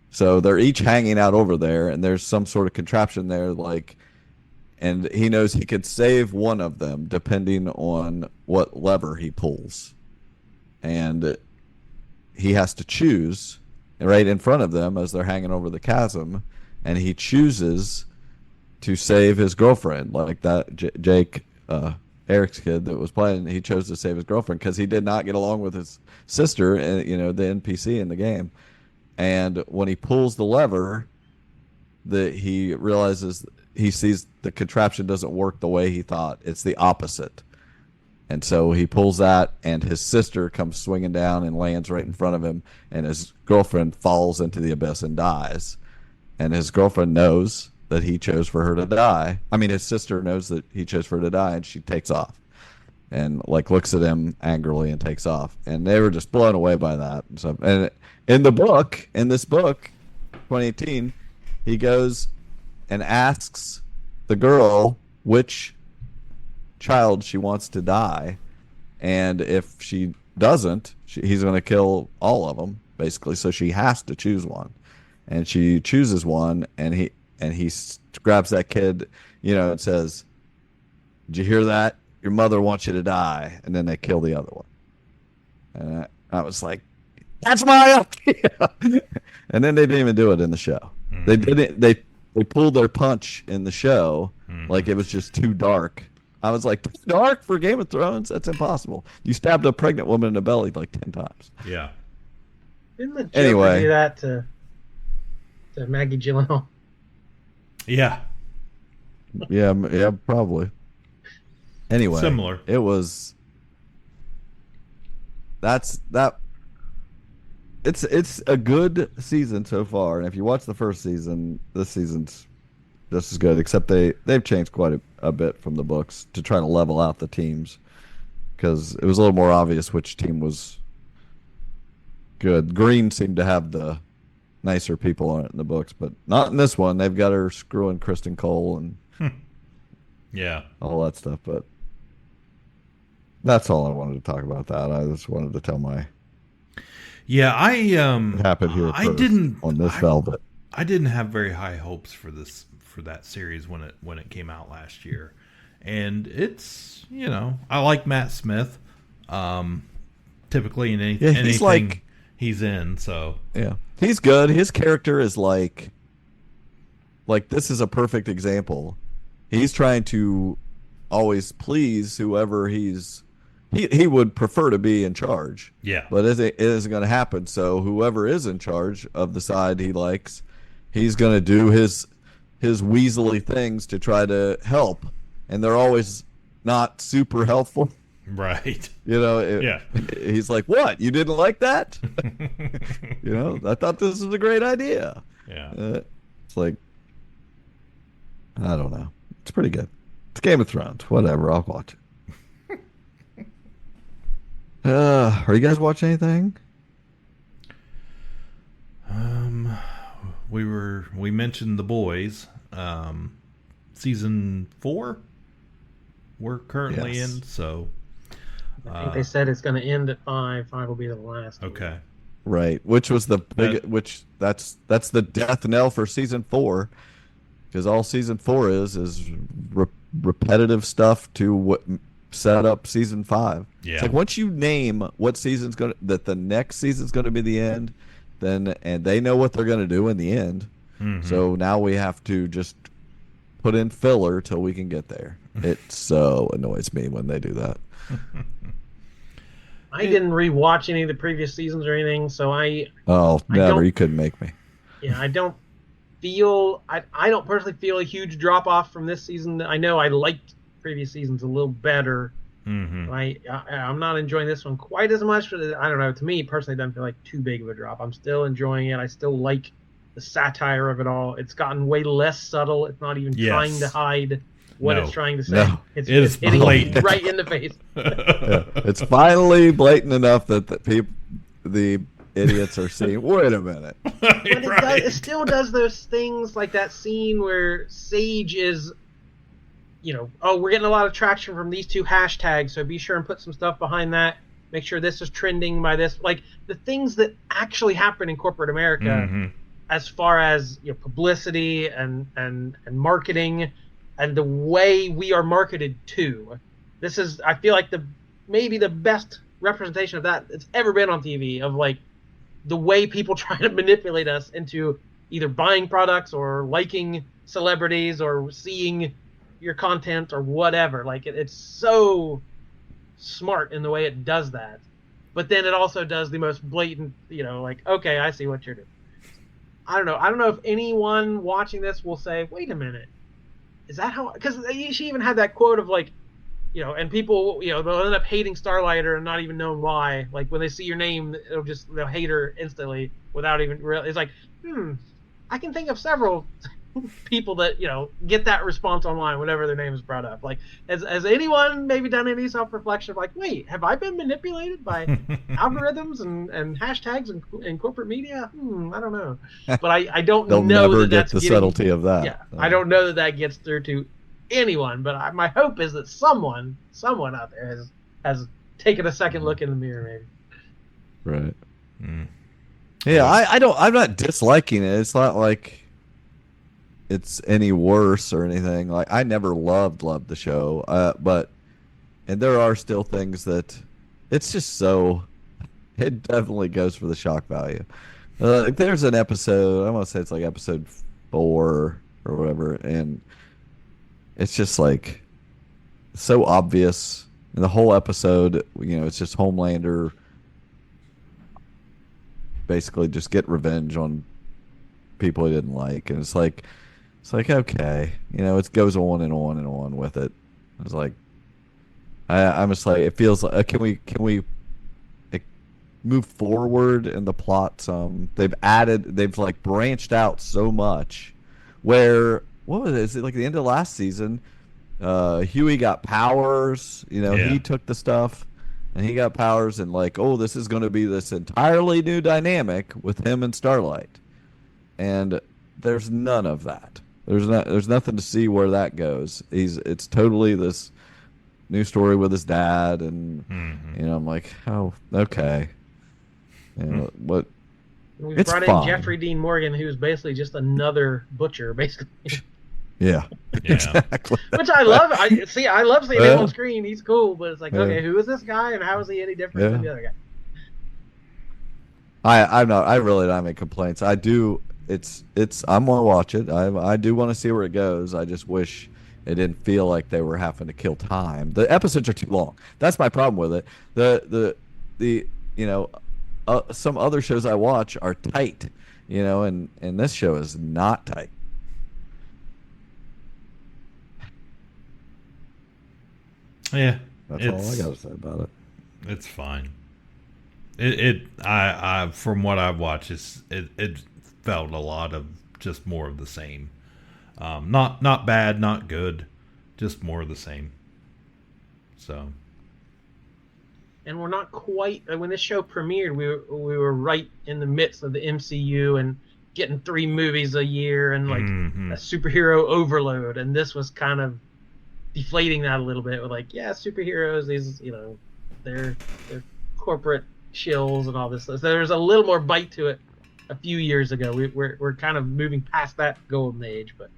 So they're each hanging out over there, and there's some sort of contraption there, and he knows he could save one of them depending on what lever he pulls. And he has to choose right in front of them as they're hanging over the chasm, and he chooses to save his girlfriend, like that Jake, Eric's kid that was playing. He chose to save his girlfriend because he did not get along with his sister, the NPC in the game. And when he pulls the lever, he realizes, he sees the contraption doesn't work the way he thought. It's the opposite. And so he pulls that, and his sister comes swinging down and lands right in front of him, and his girlfriend falls into the abyss and dies. And his girlfriend knows that he chose for her to die. I mean, his sister knows that he chose for her to die, and she takes off. And looks at him angrily and takes off. And they were just blown away by that. And stuff. And in this book, 2018, he goes and asks the girl which child she wants to die, and if she doesn't, he's going to kill all of them, basically. So she has to choose one. and she chooses one, and he grabs that kid, and says, "Did you hear that? Your mother wants you to die," and then they kill the other one. And I was like, "That's my idea." And then they didn't even do it in the show. They didn't. They pulled their punch in the show, like it was just too dark. I was like, too dark for Game of Thrones? That's impossible. You stabbed a pregnant woman in the belly like 10 times. Yeah. Didn't the Joker do that to Maggie Gyllenhaal? Yeah. Yeah, probably. Anyway, similar. It was. It's a good season so far, and if you watch the first season, this season's just as good. Except they've changed quite a bit from the books to try to level out the teams, because it was a little more obvious which team was good. Green seemed to have the nicer people on it in the books, but not in this one. They've got her screwing Kristen Cole and yeah, all that stuff. But that's all I wanted to talk about. That I just wanted to tell my. Yeah, happened here. I didn't on this Velvet. I didn't have very high hopes for that series when it came out last year, and it's I like Matt Smith, typically in anything he's in. So yeah, he's good. His character is like this is a perfect example. He's trying to always please whoever he would prefer to be in charge. Yeah. But it isn't going to happen. So whoever is in charge of the side he likes, he's going to do his weaselly things to try to help. And they're always not super helpful. Right. Yeah. He's like, "What? You didn't like that?" I thought this was a great idea. Yeah. It's like, I don't know. It's pretty good. It's Game of Thrones. Whatever. I'll watch it. Are you guys watching anything? We mentioned The Boys, season 4. We're currently in, so I think they said it's going to end at 5. 5 will be the last. Okay. One. Right, which was the big, that's the death knell for season 4, because all season 4 is repetitive stuff to set up season 5. Yeah. It's like once you name what that the next season's going to be the end, and they know what they're going to do in the end. Mm-hmm. So now we have to just put in filler till we can get there. It so annoys me when they do that. I didn't rewatch any of the previous seasons or anything, so never. You couldn't make me. Yeah, I don't personally feel a huge drop off from this season. I know I liked previous seasons a little better. Mm-hmm. I'm not enjoying this one quite as much. But I don't know. To me personally, it doesn't feel like too big of a drop. I'm still enjoying it. I still like the satire of it all. It's gotten way less subtle. It's not even trying to hide what it's trying to say. No. It's hitting blatant. Right in the face. Yeah. It's finally blatant enough that the idiots are seeing. Wait a minute. But it still does those things like that scene where Sage is, we're getting a lot of traction from these 2 hashtags, so be sure and put some stuff behind that. Make sure this is trending by this. Like the things that actually happen in corporate America, mm-hmm. as far as publicity and marketing, and the way we are marketed to. This is, I feel like, maybe the best representation of that it's ever been on TV, of like the way people try to manipulate us into either buying products or liking celebrities or seeing your content or whatever. Like it's so smart in the way it does that. But then it also does the most blatant, like, okay, I see what you're doing. I don't know if anyone watching this will say, wait a minute, is that how? Because she even had that quote of like, and people, they'll end up hating Starlighter and not even knowing why. Like when they see your name, they'll hate her instantly without even it's like, I can think of several people that get that response online whenever their name is brought up. Like, has anyone maybe done any self-reflection of like, wait, have I been manipulated by algorithms and hashtags and corporate media? I don't know, but I don't They'll know never that get that's the subtlety of that. Yeah, I don't know that gets through to anyone, but my hope is that someone out there has taken a second look in the mirror, maybe. Right. Yeah, I'm not disliking it. It's not like it's any worse or anything. Like, I never loved the show, and there are still things that it's just so. It definitely goes for the shock value. There's an episode. I want to say it's like episode 4 or whatever, and it's just like so obvious. And the whole episode, it's just Homelander basically just get revenge on people he didn't like, and it's like okay, it goes on and on and on with it. It's like I'm just like, it feels like can we move forward in the plot some? They've like branched out so much. Where what was it? Is it like the end of last season? Huey got powers. He took the stuff. And he got powers, and like, oh, this is going to be this entirely new dynamic with him and Starlight. And there's none of that. There's nothing to see where that goes. It's totally this new story with his dad, and I'm like, oh, okay. What? We brought in Jeffrey Dean Morgan, who's basically just another butcher, basically. Yeah, exactly. Which I love. I love seeing him on screen. He's cool, but it's like, okay, who is this guy, and how is he any different than the other guy? I really don't make complaints. I do. I'm gonna watch it. I do want to see where it goes. I just wish it didn't feel like they were having to kill time. The episodes are too long. That's my problem with it. The some other shows I watch are tight, and this show is not tight. Yeah, that's all I gotta say about it. It's fine. I from what I've watched, it felt a lot of just more of the same. Not bad, not good, just more of the same. So. And we're not quite, when this show premiered, we were right in the midst of the MCU and getting 3 movies a year and like a superhero overload, and this was kind of deflating that a little bit with like, yeah, superheroes, these, they're corporate shills and all this stuff. So there's a little more bite to it a few years ago. We're kind of moving past that golden age, but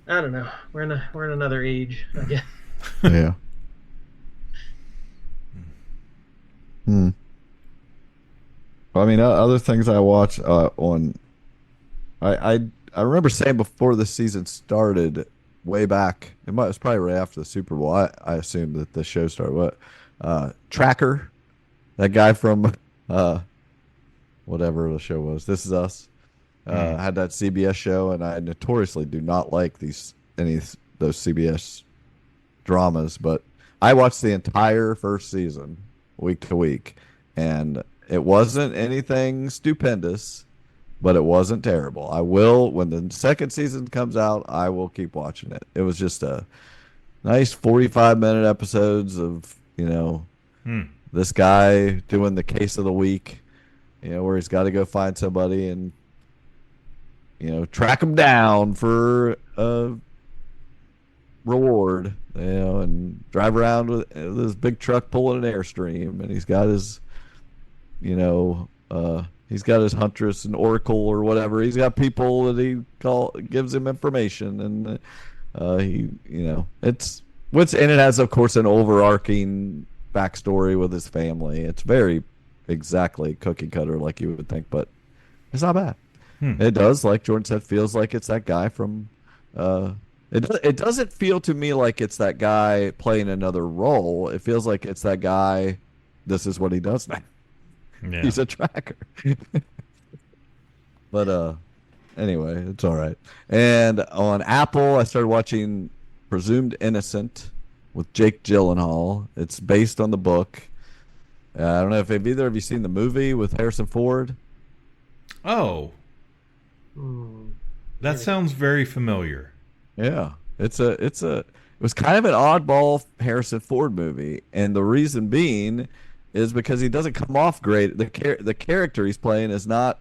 I don't know. We're in another age, I guess. Yeah. I mean, other things I watch on. I remember saying before the season started, way back. It was probably right after the Super Bowl. I assume that the show started. What? Tracker, that guy from whatever the show was. This Is Us. Had that CBS show, and I notoriously do not like any of those CBS dramas, but I watched the entire first season, week to week, and it wasn't anything stupendous, but it wasn't terrible. I will, when the second season comes out, I will keep watching it. It was just a nice 45-minute episodes of, this guy doing the case of the week, where he's got to go find somebody and, track him down for a reward, and drive around with this big truck pulling an Airstream, and he's got his, he's got his Huntress and Oracle or whatever. He's got people that he gives him information, and it's and it has, of course, an overarching backstory with his family. It's very exactly cookie cutter like you would think, but it's not bad. It does, like Jordan said, feels like it's that guy from. It doesn't feel to me like it's that guy playing another role. It feels like it's that guy. This is what he does now. Yeah. He's a tracker. But anyway, it's all right. And on Apple, I started watching Presumed Innocent with Jake Gyllenhaal. It's based on the book. I don't know if either of you seen the movie with Harrison Ford. Oh, that sounds very familiar. Yeah, it was kind of an oddball Harrison Ford movie, and the reason being is because he doesn't come off great. The character he's playing is not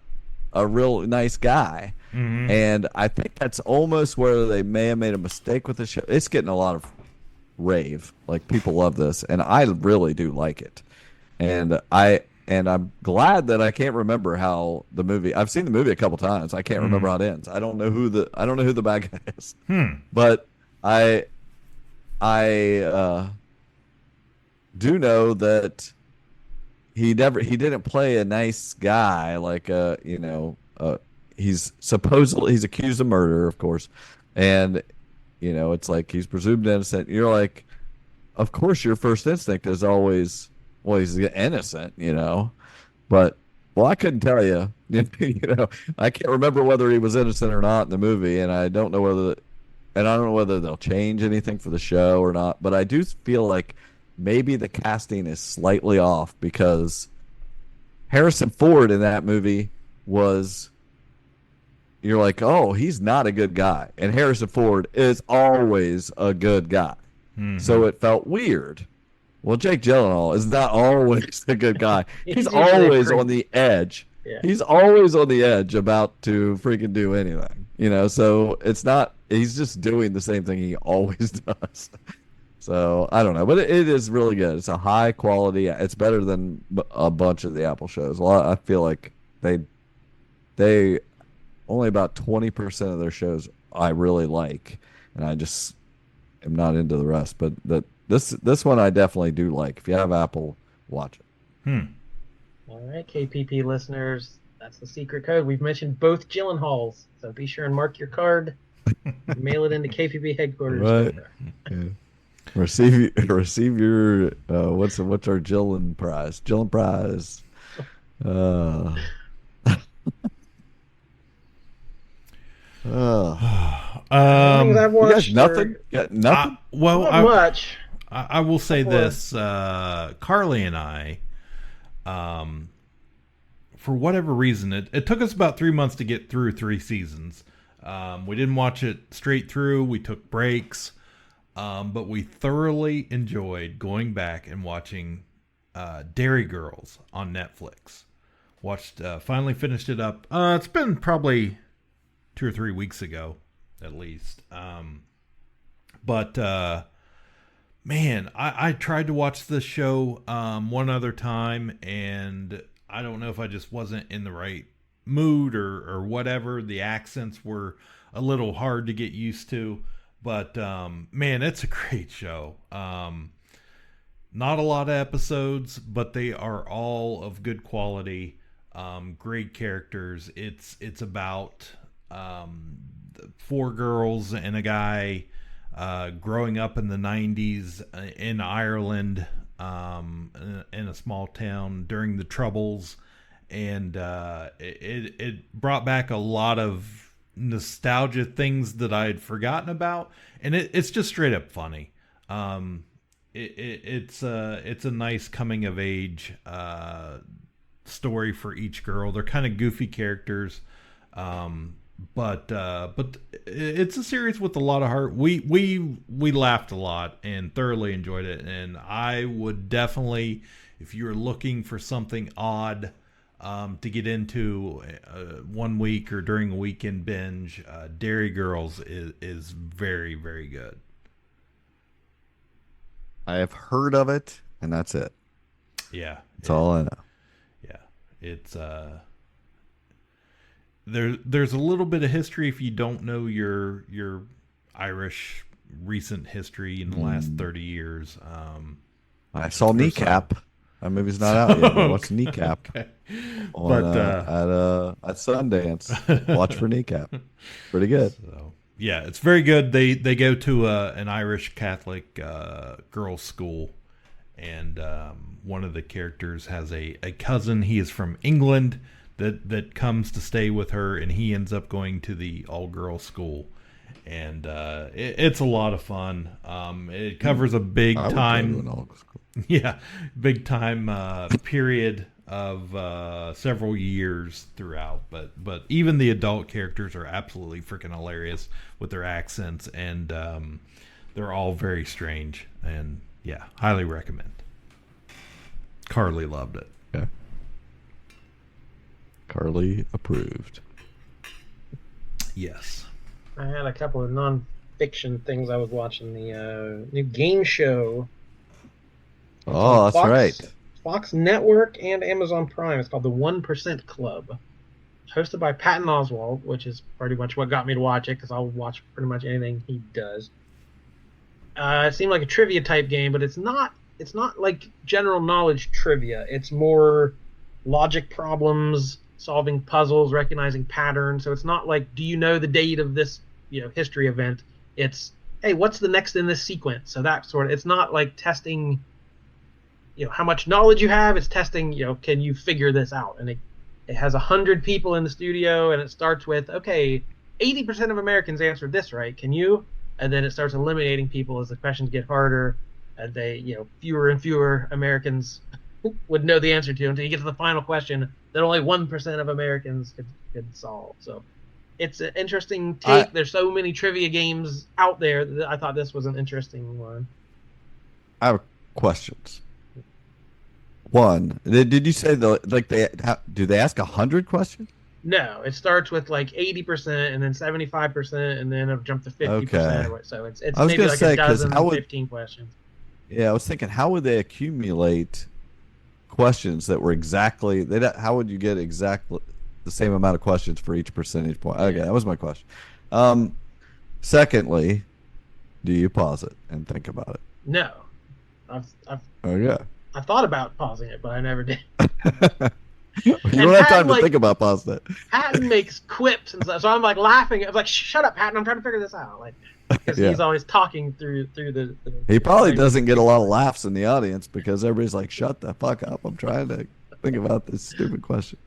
a real nice guy, and I think that's almost where they may have made a mistake with the show. It's getting a lot of rave, like people love this, and I really do like it. And and I'm glad that I can't remember how the movie. I've seen the movie a couple times. I can't remember how it ends. I don't know who the bad guy is. But I do know that he didn't play a nice guy like he's accused of murder, of course, and it's like he's presumed innocent. You're like, of course your first instinct is always, well, he's innocent, but I couldn't tell you. I can't remember whether he was innocent or not in the movie, and I don't know whether they'll change anything for the show or not. But I do feel like maybe the casting is slightly off, because Harrison Ford in that movie was, you're like, oh, he's not a good guy, and Harrison Ford is always a good guy. So it felt weird. Well, Jake Gyllenhaal is not always a good guy. He's always on the edge. Yeah. He's always on the edge about to freaking do anything. So it's not, he's just doing the same thing he always does. So I don't know, but it is really good. It's a high quality. It's better than a bunch of the Apple shows. I feel like they only about 20% of their shows I really like, and I just am not into the rest. But this one I definitely do like. If you have Apple, watch it. All right, KPP listeners, that's the secret code. We've mentioned both Gyllenhaals, so be sure and mark your card. Mail it into KPP headquarters. Right. Yeah. Receive your what's our Gyllen prize? Gyllen prize. I've watched. You guys nothing? Got nothing? Not much. I will say this: Carly and I, for whatever reason, it took us about 3 months to get through 3 seasons. We didn't watch it straight through. We took breaks, but we thoroughly enjoyed going back and watching Derry Girls on Netflix. Finally finished it up. It's been probably 2 or 3 weeks ago, at least. But man, I tried to watch this show one other time, and I don't know if I just wasn't in the right mood or whatever. The accents were a little hard to get used to, but man, it's a great show. Not a lot of episodes, but they are all of good quality. Great characters. It's about 4 girls and a guy growing up in the 90s in Ireland, in a small town during the Troubles, and it brought back a lot of nostalgia, things that I had forgotten about, and it's just straight up funny. It's a nice coming of age story for each girl. They're kind of goofy characters, but it's a series with a lot of heart. We laughed a lot and thoroughly enjoyed it, and I would definitely, if you're looking for something odd to get into 1 week or during a weekend binge, Derry Girls is very, very good. I have heard of it, and that's it. Yeah, that's all I know. Yeah, it's there's a little bit of history if you don't know your Irish recent history in the last 30 years. I saw Kneecap. That movie's not out yet. I watched Kneecap okay. at Sundance. Watch for Kneecap. Pretty good. So, yeah, it's very good. They go to an Irish Catholic girls' school, and one of the characters has a cousin. He is from England that comes to stay with her, and he ends up going to the all-girls school. And it's a lot of fun. It covers a big time, big time period of several years throughout. But even the adult characters are absolutely freaking hilarious with their accents, and they're all very strange. And yeah, highly recommend. Carly loved it. Yeah. Carly approved. Yes. I had a couple of non-fiction things I was watching. The new game show. Oh, that's right. Fox Network and Amazon Prime. It's called The 1% Club. Hosted by Patton Oswalt, which is pretty much what got me to watch it, because I'll watch pretty much anything he does. It seemed like a trivia type game, but it's not like general knowledge trivia. It's more logic problems, solving puzzles, recognizing patterns. So it's not like, do you know the date of this, history event? It's, hey, what's the next in this sequence? So that sort of, it's not like testing, how much knowledge you have. It's testing, can you figure this out? And it has 100 people in the studio, and it starts with, okay, 80% of Americans answered this right. Can you? And then it starts eliminating people as the questions get harder, and they, fewer and fewer Americans would know the answer to until you get to the final question that only 1% of Americans could solve. So it's an interesting take. There's so many trivia games out there that I thought this was an interesting one. I have questions. One, did you say do they ask 100 questions? No, it starts with like 80% and then 75% and then it'll jump to 50%. Okay. So it's maybe like a dozen, 15 questions. Yeah, I was thinking, how would they accumulate questions that were exactly? How would you get exactly the same amount of questions for each percentage point? Okay, that was my question. Secondly, do you pause it and think about it? No, I thought about pausing it, but I never did. You don't have time to think about pausing it. Patton makes quips and stuff, so I'm like laughing. I was like, "Shut up, Patton! I'm trying to figure this out." Like, because he's always talking through the. He probably doesn't get a lot of laughs in the audience because everybody's like, "Shut the fuck up! I'm trying to think about this stupid question."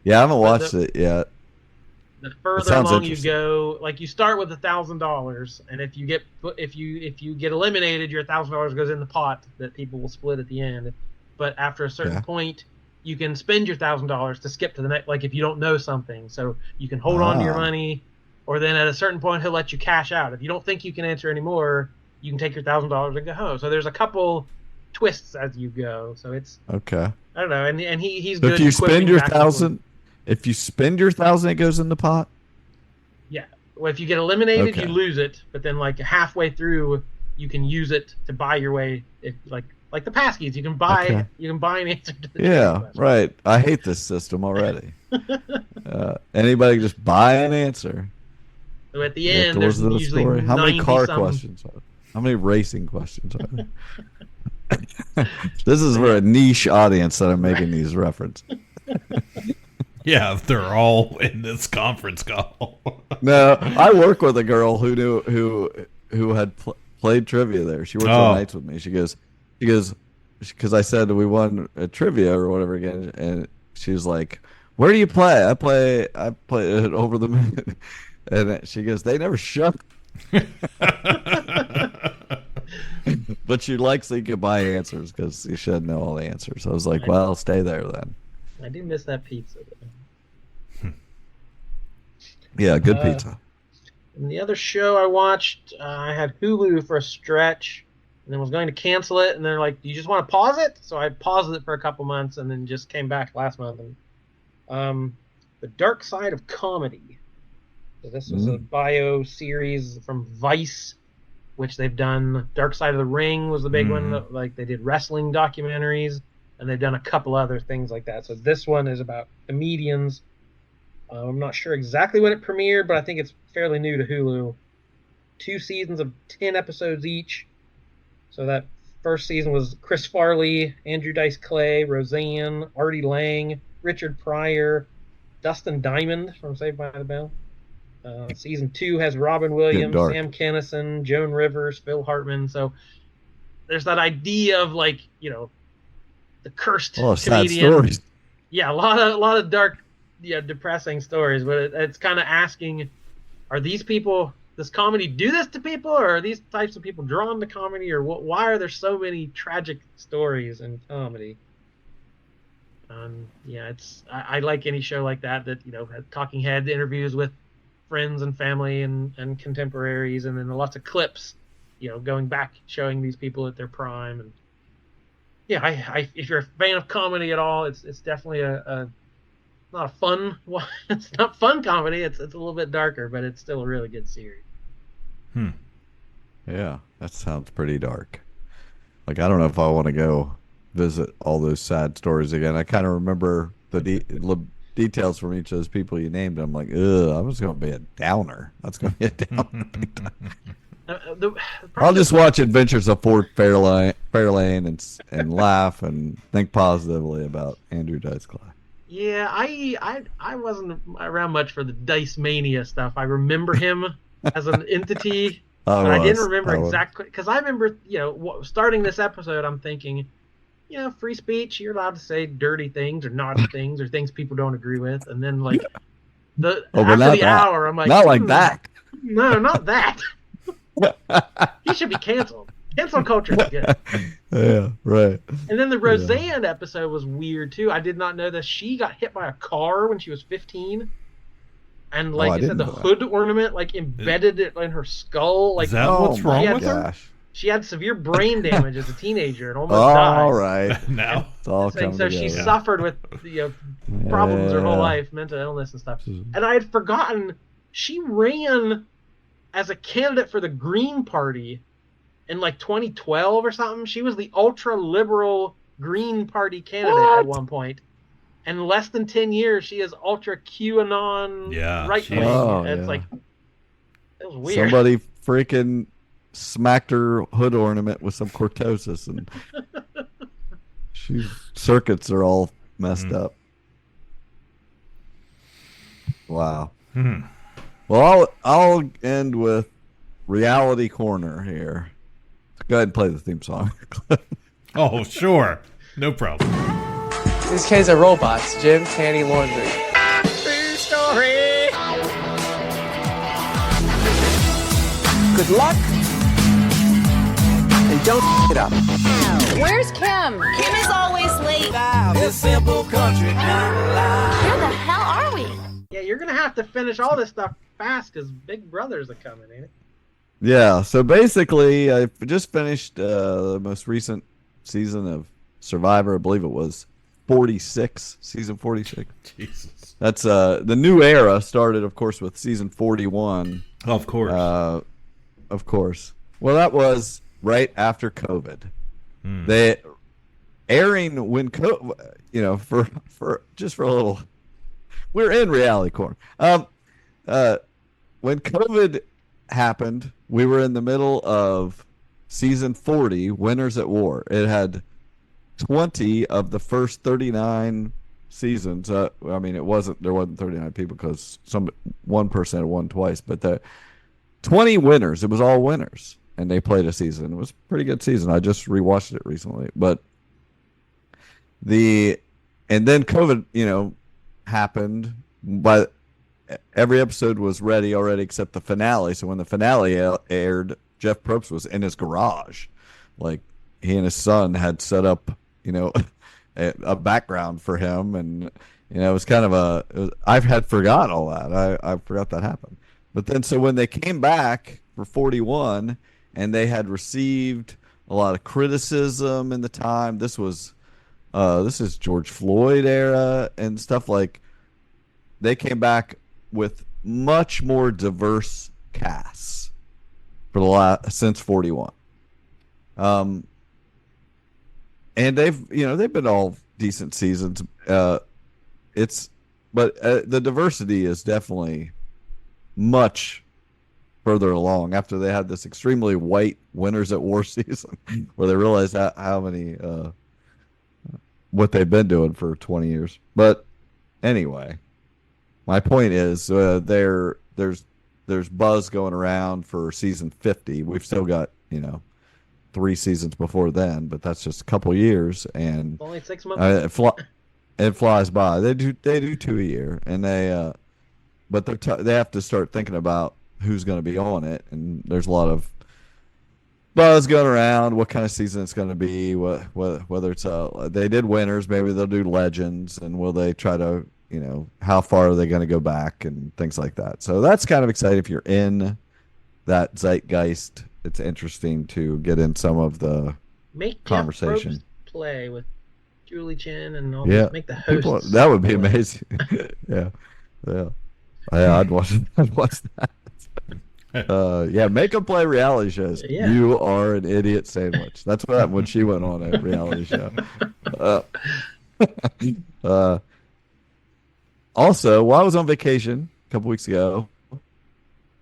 Yeah, I haven't watched it yet. The further along you go, like you start with $1,000, and if you get eliminated, your $1,000 goes in the pot that people will split at the end. But after a certain point, you can spend your $1,000 to skip to the next. Like if you don't know something, so you can hold on to your money, or then at a certain point he'll let you cash out. If you don't think you can answer anymore, you can take your $1,000 and go home. So there's a couple twists as you go. So it's okay. I don't know, and he's so good. If you spend your $1,000. If you spend your $1,000, it goes in the pot? Yeah. Well, if you get eliminated, you lose it. But then, like halfway through, you can use it to buy your way. Like the passkeys, you can buy an answer to the question. Right. I hate this system already. Anybody can just buy an answer. So at the end, there's usually story. How many car questions are there? How many racing questions are there? This is for a niche audience that I'm making these references. Yeah, they're all in this conference call. No, I work with a girl who had played trivia there. She works all nights with me. She goes, because I said we won a trivia or whatever again, and she was like, "Where do you play?" I play it over the minute, and she goes, "They never shut." But she likes that you can buy answers because you should know all the answers. I was like, "Well, I'll stay there then." I do miss that pizza. Yeah, good pizza. And the other show I watched, I had Hulu for a stretch, and then was going to cancel it, and they're like, "Do you just want to pause it?" So I paused it for a couple months, and then just came back last month. And The Dark Side of Comedy. So this was a bio series from Vice, which they've done. Dark Side of the Ring was the big one. Like they did wrestling documentaries. And they've done a couple other things like that. So this one is about comedians. I'm not sure exactly when it premiered, but I think it's fairly new to Hulu. 2 seasons of 10 episodes each. So that first season was Chris Farley, Andrew Dice Clay, Roseanne, Artie Lang, Richard Pryor, Dustin Diamond from Saved by the Bell. Season 2 has Robin Williams, Sam Kinison, Joan Rivers, Phil Hartman. So there's that idea of like, the cursed comedian. Sad stories. Yeah, a lot of dark, depressing stories. But it's kind of asking, are these people? Does comedy do this to people, or are these types of people drawn to comedy, or what? Why are there so many tragic stories in comedy? I like any show like that had talking head interviews with friends and family and contemporaries, and then lots of clips, going back showing these people at their prime. And yeah, if you're a fan of comedy at all, it's definitely not a fun one. It's not fun comedy. It's a little bit darker, but it's still a really good series. Yeah, that sounds pretty dark. Like I don't know if I want to go visit all those sad stories again. I kind of remember the details from each of those people you named. I'm like, ugh, I was going to be a downer. That's going to be a downer. I'll just watch Adventures of Fort Fairlane and laugh and think positively about Andrew Dice Clay. Yeah, I wasn't around much for the Dice Mania stuff. I remember him as an entity, but I didn't remember exactly, because I remember, starting this episode, I'm thinking, free speech, you're allowed to say dirty things or naughty things or things people don't agree with, and then after the hour, I'm like, not like that. No, not that. He should be canceled. Cancel culture is good. Yeah, right. And then the Roseanne episode was weird too. I did not know that she got hit by a car when she was 15, and it said the hood ornament embedded it in her skull. Is that what's wrong with her? She had severe brain damage as a teenager and almost died. All right, now it's all coming so together. She suffered with problems her whole life, mental illness and stuff. And I had forgotten she ran as a candidate for the Green Party in 2012 or something. She was the ultra liberal Green Party candidate at one point. And in less than 10 years, she is ultra QAnon right wing. It was weird. Somebody freaking smacked her hood ornament with some cortosis, and circuits are all messed up. Wow. Well, I'll end with Reality Corner here. Go ahead and play the theme song. Oh, sure. No problem. These kids are robots. Gym, tanning, laundry. True story. Good luck. And don't it up. Where's Kim? Kim is always late. This simple country Where the hell are we? Yeah, you're going to have to finish all this stuff fast because Big Brother's are coming, ain't it? Yeah, so basically, I just finished the most recent season of Survivor. I believe it was 46, season 46. Jesus. That's the new era started, of course, with season 41. Of course. Of course. Well, that was right after COVID. They airing when for a little. We're in reality corner. When COVID happened, we were in the middle of season 40, Winners at War. It had 20 of the first 39 seasons. There wasn't 39 people because one person had won twice, but the 20 winners. It was all winners, and they played a season. It was a pretty good season. I just rewatched it recently, and then COVID, happened, but every episode was ready already except the finale. So when the finale aired, Jeff Probst was in his garage. He and his son had set up, a background for him. And, it was kind of I've had forgot all that. I forgot that happened. But then, so when they came back for 41 and they had received a lot of criticism in the time, this is George Floyd era and stuff, they came back with much more diverse casts for since 41. And they've been all decent seasons. But the diversity is definitely much further along after they had this extremely white Winners at War season where they realized how many what they've been doing for 20 years. But anyway, my point is there's buzz going around for season 50. We've still got 3 seasons before then, but that's just a couple years, and only 6 months. It flies by. They do 2 a year, and but they have to start thinking about who's going to be on it, and there's a lot of buzz going around. What kind of season it's going to be? Whether it's they did winners, maybe they'll do legends, and will they try to how far are they going to go back and things like that. So that's kind of exciting if you're in that zeitgeist. It's interesting to get in some of the conversation. Jeff Probst play with Julie Chen and all. Yeah, make the hosts. That would be amazing. yeah. I'd watch that. Yeah, make them play reality shows. Yeah. You are an idiot sandwich. That's what happened when she went on a reality show. Also, while I was on vacation a couple weeks ago,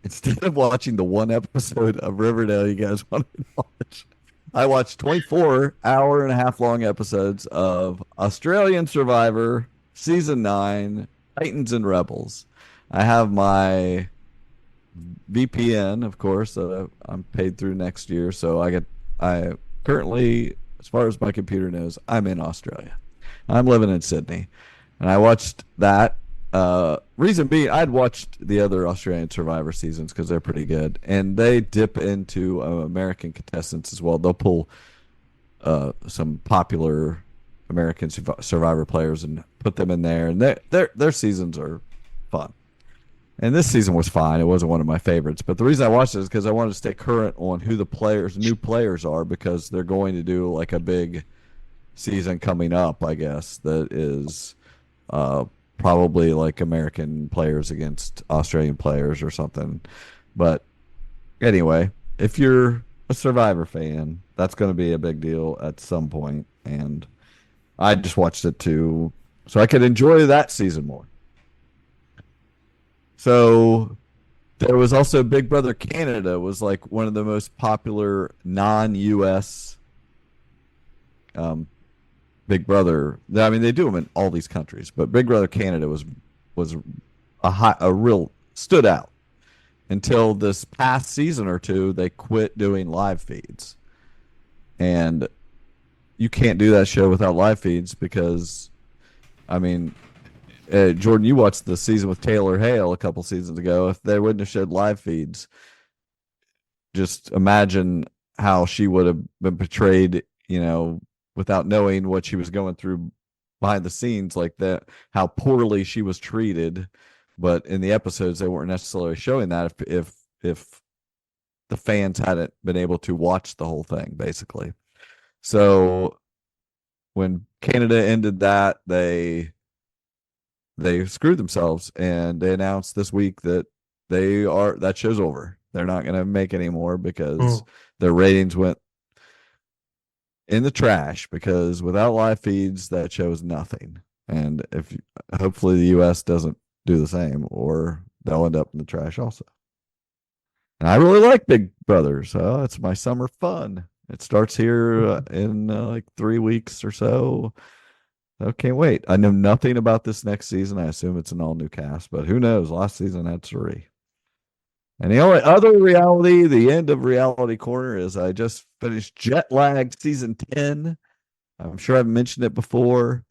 instead of watching the one episode of Riverdale you guys wanted to watch, I watched 24 hour-and-a-half long episodes of Australian Survivor Season 9, Titans and Rebels. I have my VPN, of course, that I'm paid through next year, so I currently, as far as my computer knows, I'm in Australia. I'm living in Sydney, and I watched that. Reason being, I'd watched the other Australian Survivor seasons because they're pretty good, and they dip into American contestants as well. They'll pull some popular American Survivor players and put them in there, and their seasons are fun. And this season was fine. It wasn't one of my favorites, but the reason I watched it is because I wanted to stay current on who the new players are, because they're going to do like a big season coming up, I guess, that is probably like American players against Australian players or something. But anyway, if you're a Survivor fan, that's going to be a big deal at some point. And I just watched it too, so I could enjoy that season more. So there was also Big Brother Canada was like one of the most popular non-US Big Brother. I mean, they do them in all these countries, but Big Brother Canada was a real stood out until this past season or two. They quit doing live feeds, and you can't do that show without live feeds because, I mean, Jordan, you watched the season with Taylor Hale a couple seasons ago. If they wouldn't have showed live feeds, just imagine how she would have been portrayed, without knowing what she was going through behind the scenes, like that, how poorly she was treated. But in the episodes, they weren't necessarily showing that if the fans hadn't been able to watch the whole thing, basically. So when Canada ended that, they screwed themselves, and they announced this week that that show's over. They're not going to make any more because their ratings went in the trash, because without live feeds, that show is nothing. And hopefully the US doesn't do the same, or they'll end up in the trash also. And I really like Big Brother, so it's my summer fun. It starts here in like 3 weeks or so. I can't wait. I know nothing about this next season. I assume it's an all-new cast, but who knows? Last season had 3. And the only other reality, the end of Reality Corner, is I just finished Jet Lag Season 10. I'm sure I've mentioned it before.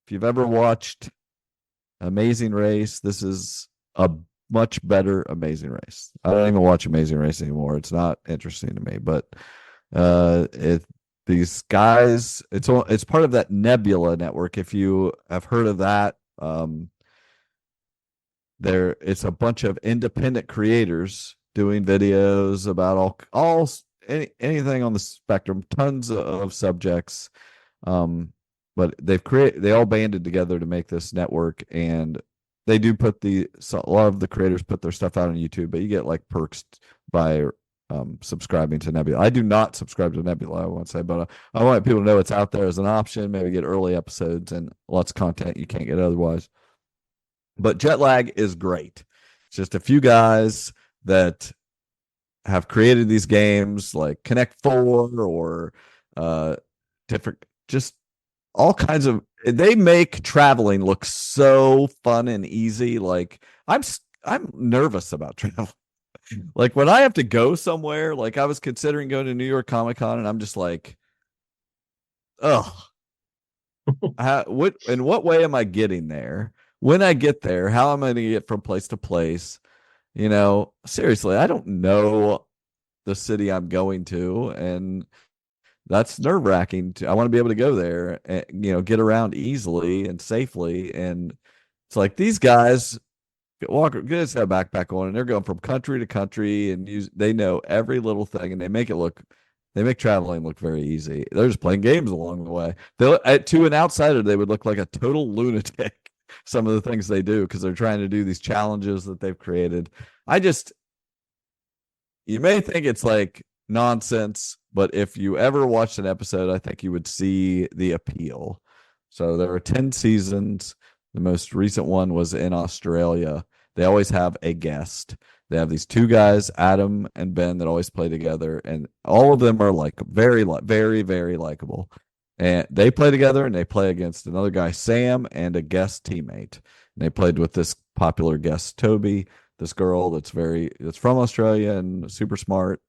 If you've ever watched Amazing Race, this is a much better Amazing Race. I don't even watch Amazing Race anymore. It's not interesting to me, but these guys, it's part of that Nebula network. If you have heard of that, it's a bunch of independent creators doing videos about anything on the spectrum, tons of subjects. But they all banded together to make this network, and they do a lot of the creators put their stuff out on YouTube, but you get like perks by subscribing to Nebula. I do not subscribe to Nebula, I won't say, but I want people to know it's out there as an option. Maybe get early episodes and lots of content you can't get otherwise. But Jet Lag is great. It's just a few guys that have created these games like Connect 4 or different, just all kinds of. They make traveling look so fun and easy. Like I'm nervous about travel. Like when I have to go somewhere, like I was considering going to New York Comic Con, and I'm just like, oh, in what way am I getting there? When I get there, how am I going to get from place to place? Seriously, I don't know the city I'm going to, and that's nerve-wracking. I want to be able to go there and, get around easily and safely. And it's like these guys get a backpack on, and they're going from country to country, and they know every little thing, and they make traveling look very easy. They're just playing games along the way. To an outsider, they would look like a total lunatic. Some of the things they do, because they're trying to do these challenges that they've created. I just you may think it's like nonsense, but if you ever watched an episode, I think you would see the appeal. So there are 10 seasons. The most recent one was in Australia. They always have a guest. They have these two guys, Adam and Ben, that always play together, and all of them are like very, very likable. And they play together, and they play against another guy, Sam, and a guest teammate. And they played with this popular guest, Toby, this girl that's from Australia and super smart,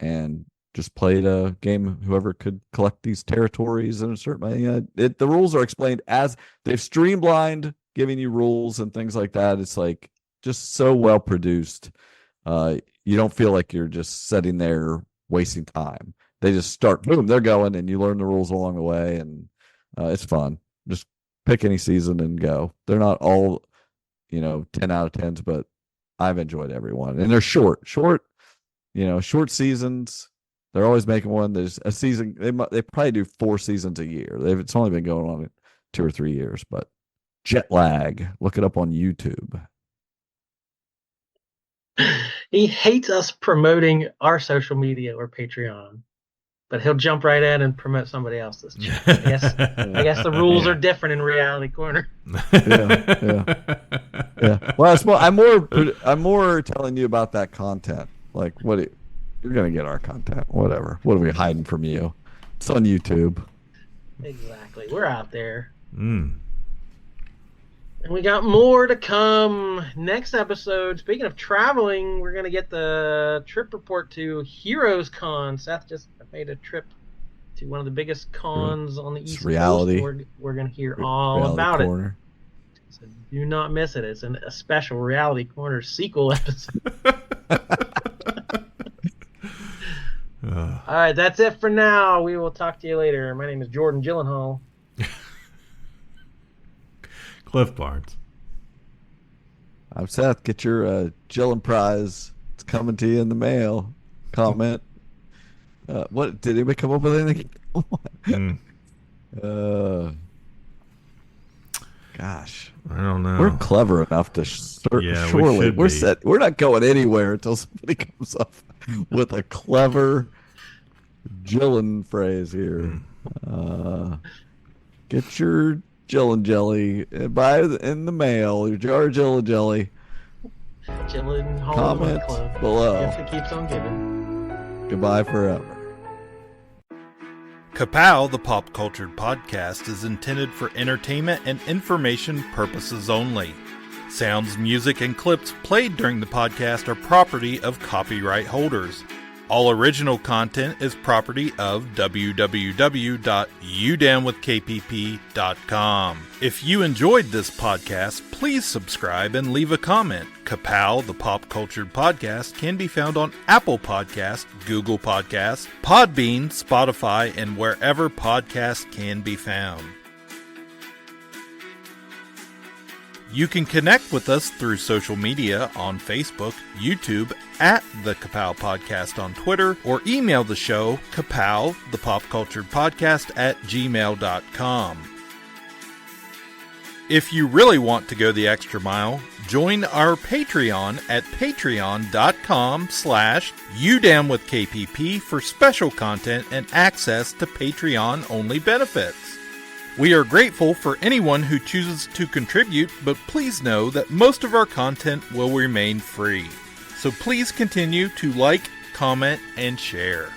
and just played a game. Whoever could collect these territories in a certain way. The rules are explained as they've streamlined, giving you rules and things like that. It's like just so well produced. You don't feel like you're just sitting there wasting time. They just start, boom, they're going, and you learn the rules along the way, and it's fun. Just pick any season and go. They're not all, 10 out of 10s, but I've enjoyed everyone. And they're short seasons. They're always making one. There's a season. They probably do 4 seasons a year. It's only been going on 2 or 3 years, but Jet Lag, look it up on YouTube. He hates us promoting our social media or Patreon, but he'll jump right in and promote somebody else's. I guess the rules are different in Reality Corner. Yeah. Well, I'm more telling you about that content. Like, you're gonna get our content. Whatever. What are we hiding from you? It's on YouTube. Exactly. We're out there. And we got more to come. Next episode, speaking of traveling, we're going to get the trip report to Heroes Con. Seth just made a trip to one of the biggest cons on the East Reality. Coast. We're going to hear all about Corner. it. So do not miss it. It's a special Reality Corner sequel episode. All right, that's it for now. We will talk to you later. My name is Jordan Gyllenhaal. Cliff Barnes. I'm Seth. Get your Gyllen prize. It's coming to you in the mail. Comment. What did anybody come up with anything? Gosh, I don't know. We're clever enough to surely we're set. We're not going anywhere until somebody comes up with a clever Gyllen phrase here. Get your Gyllen jelly. Buy in the mail. Your jar of Gyllen jelly. Gyllenhaal Comment Club. below. Gift that keeps on giving. Goodbye forever. Ka-Pow, the pop cultured podcast, is intended for entertainment and information purposes only. Sounds, music, and clips played during the podcast are property of copyright holders. All original content is property of www.udownwithkpp.com. If you enjoyed this podcast, please subscribe and leave a comment. Ka-Pow, the pop cultured podcast, can be found on Apple Podcasts, Google Podcasts, Podbean, Spotify, and wherever podcasts can be found. You can connect with us through social media on Facebook, YouTube, at the Ka-Pow Podcast on Twitter, or email the show, Ka-Pow, the pop culture podcast @gmail.com. If you really want to go the extra mile, join our Patreon at patreon.com/udownwithkpp for special content and access to Patreon-only benefits. We are grateful for anyone who chooses to contribute, but please know that most of our content will remain free. So please continue to like, comment, and share.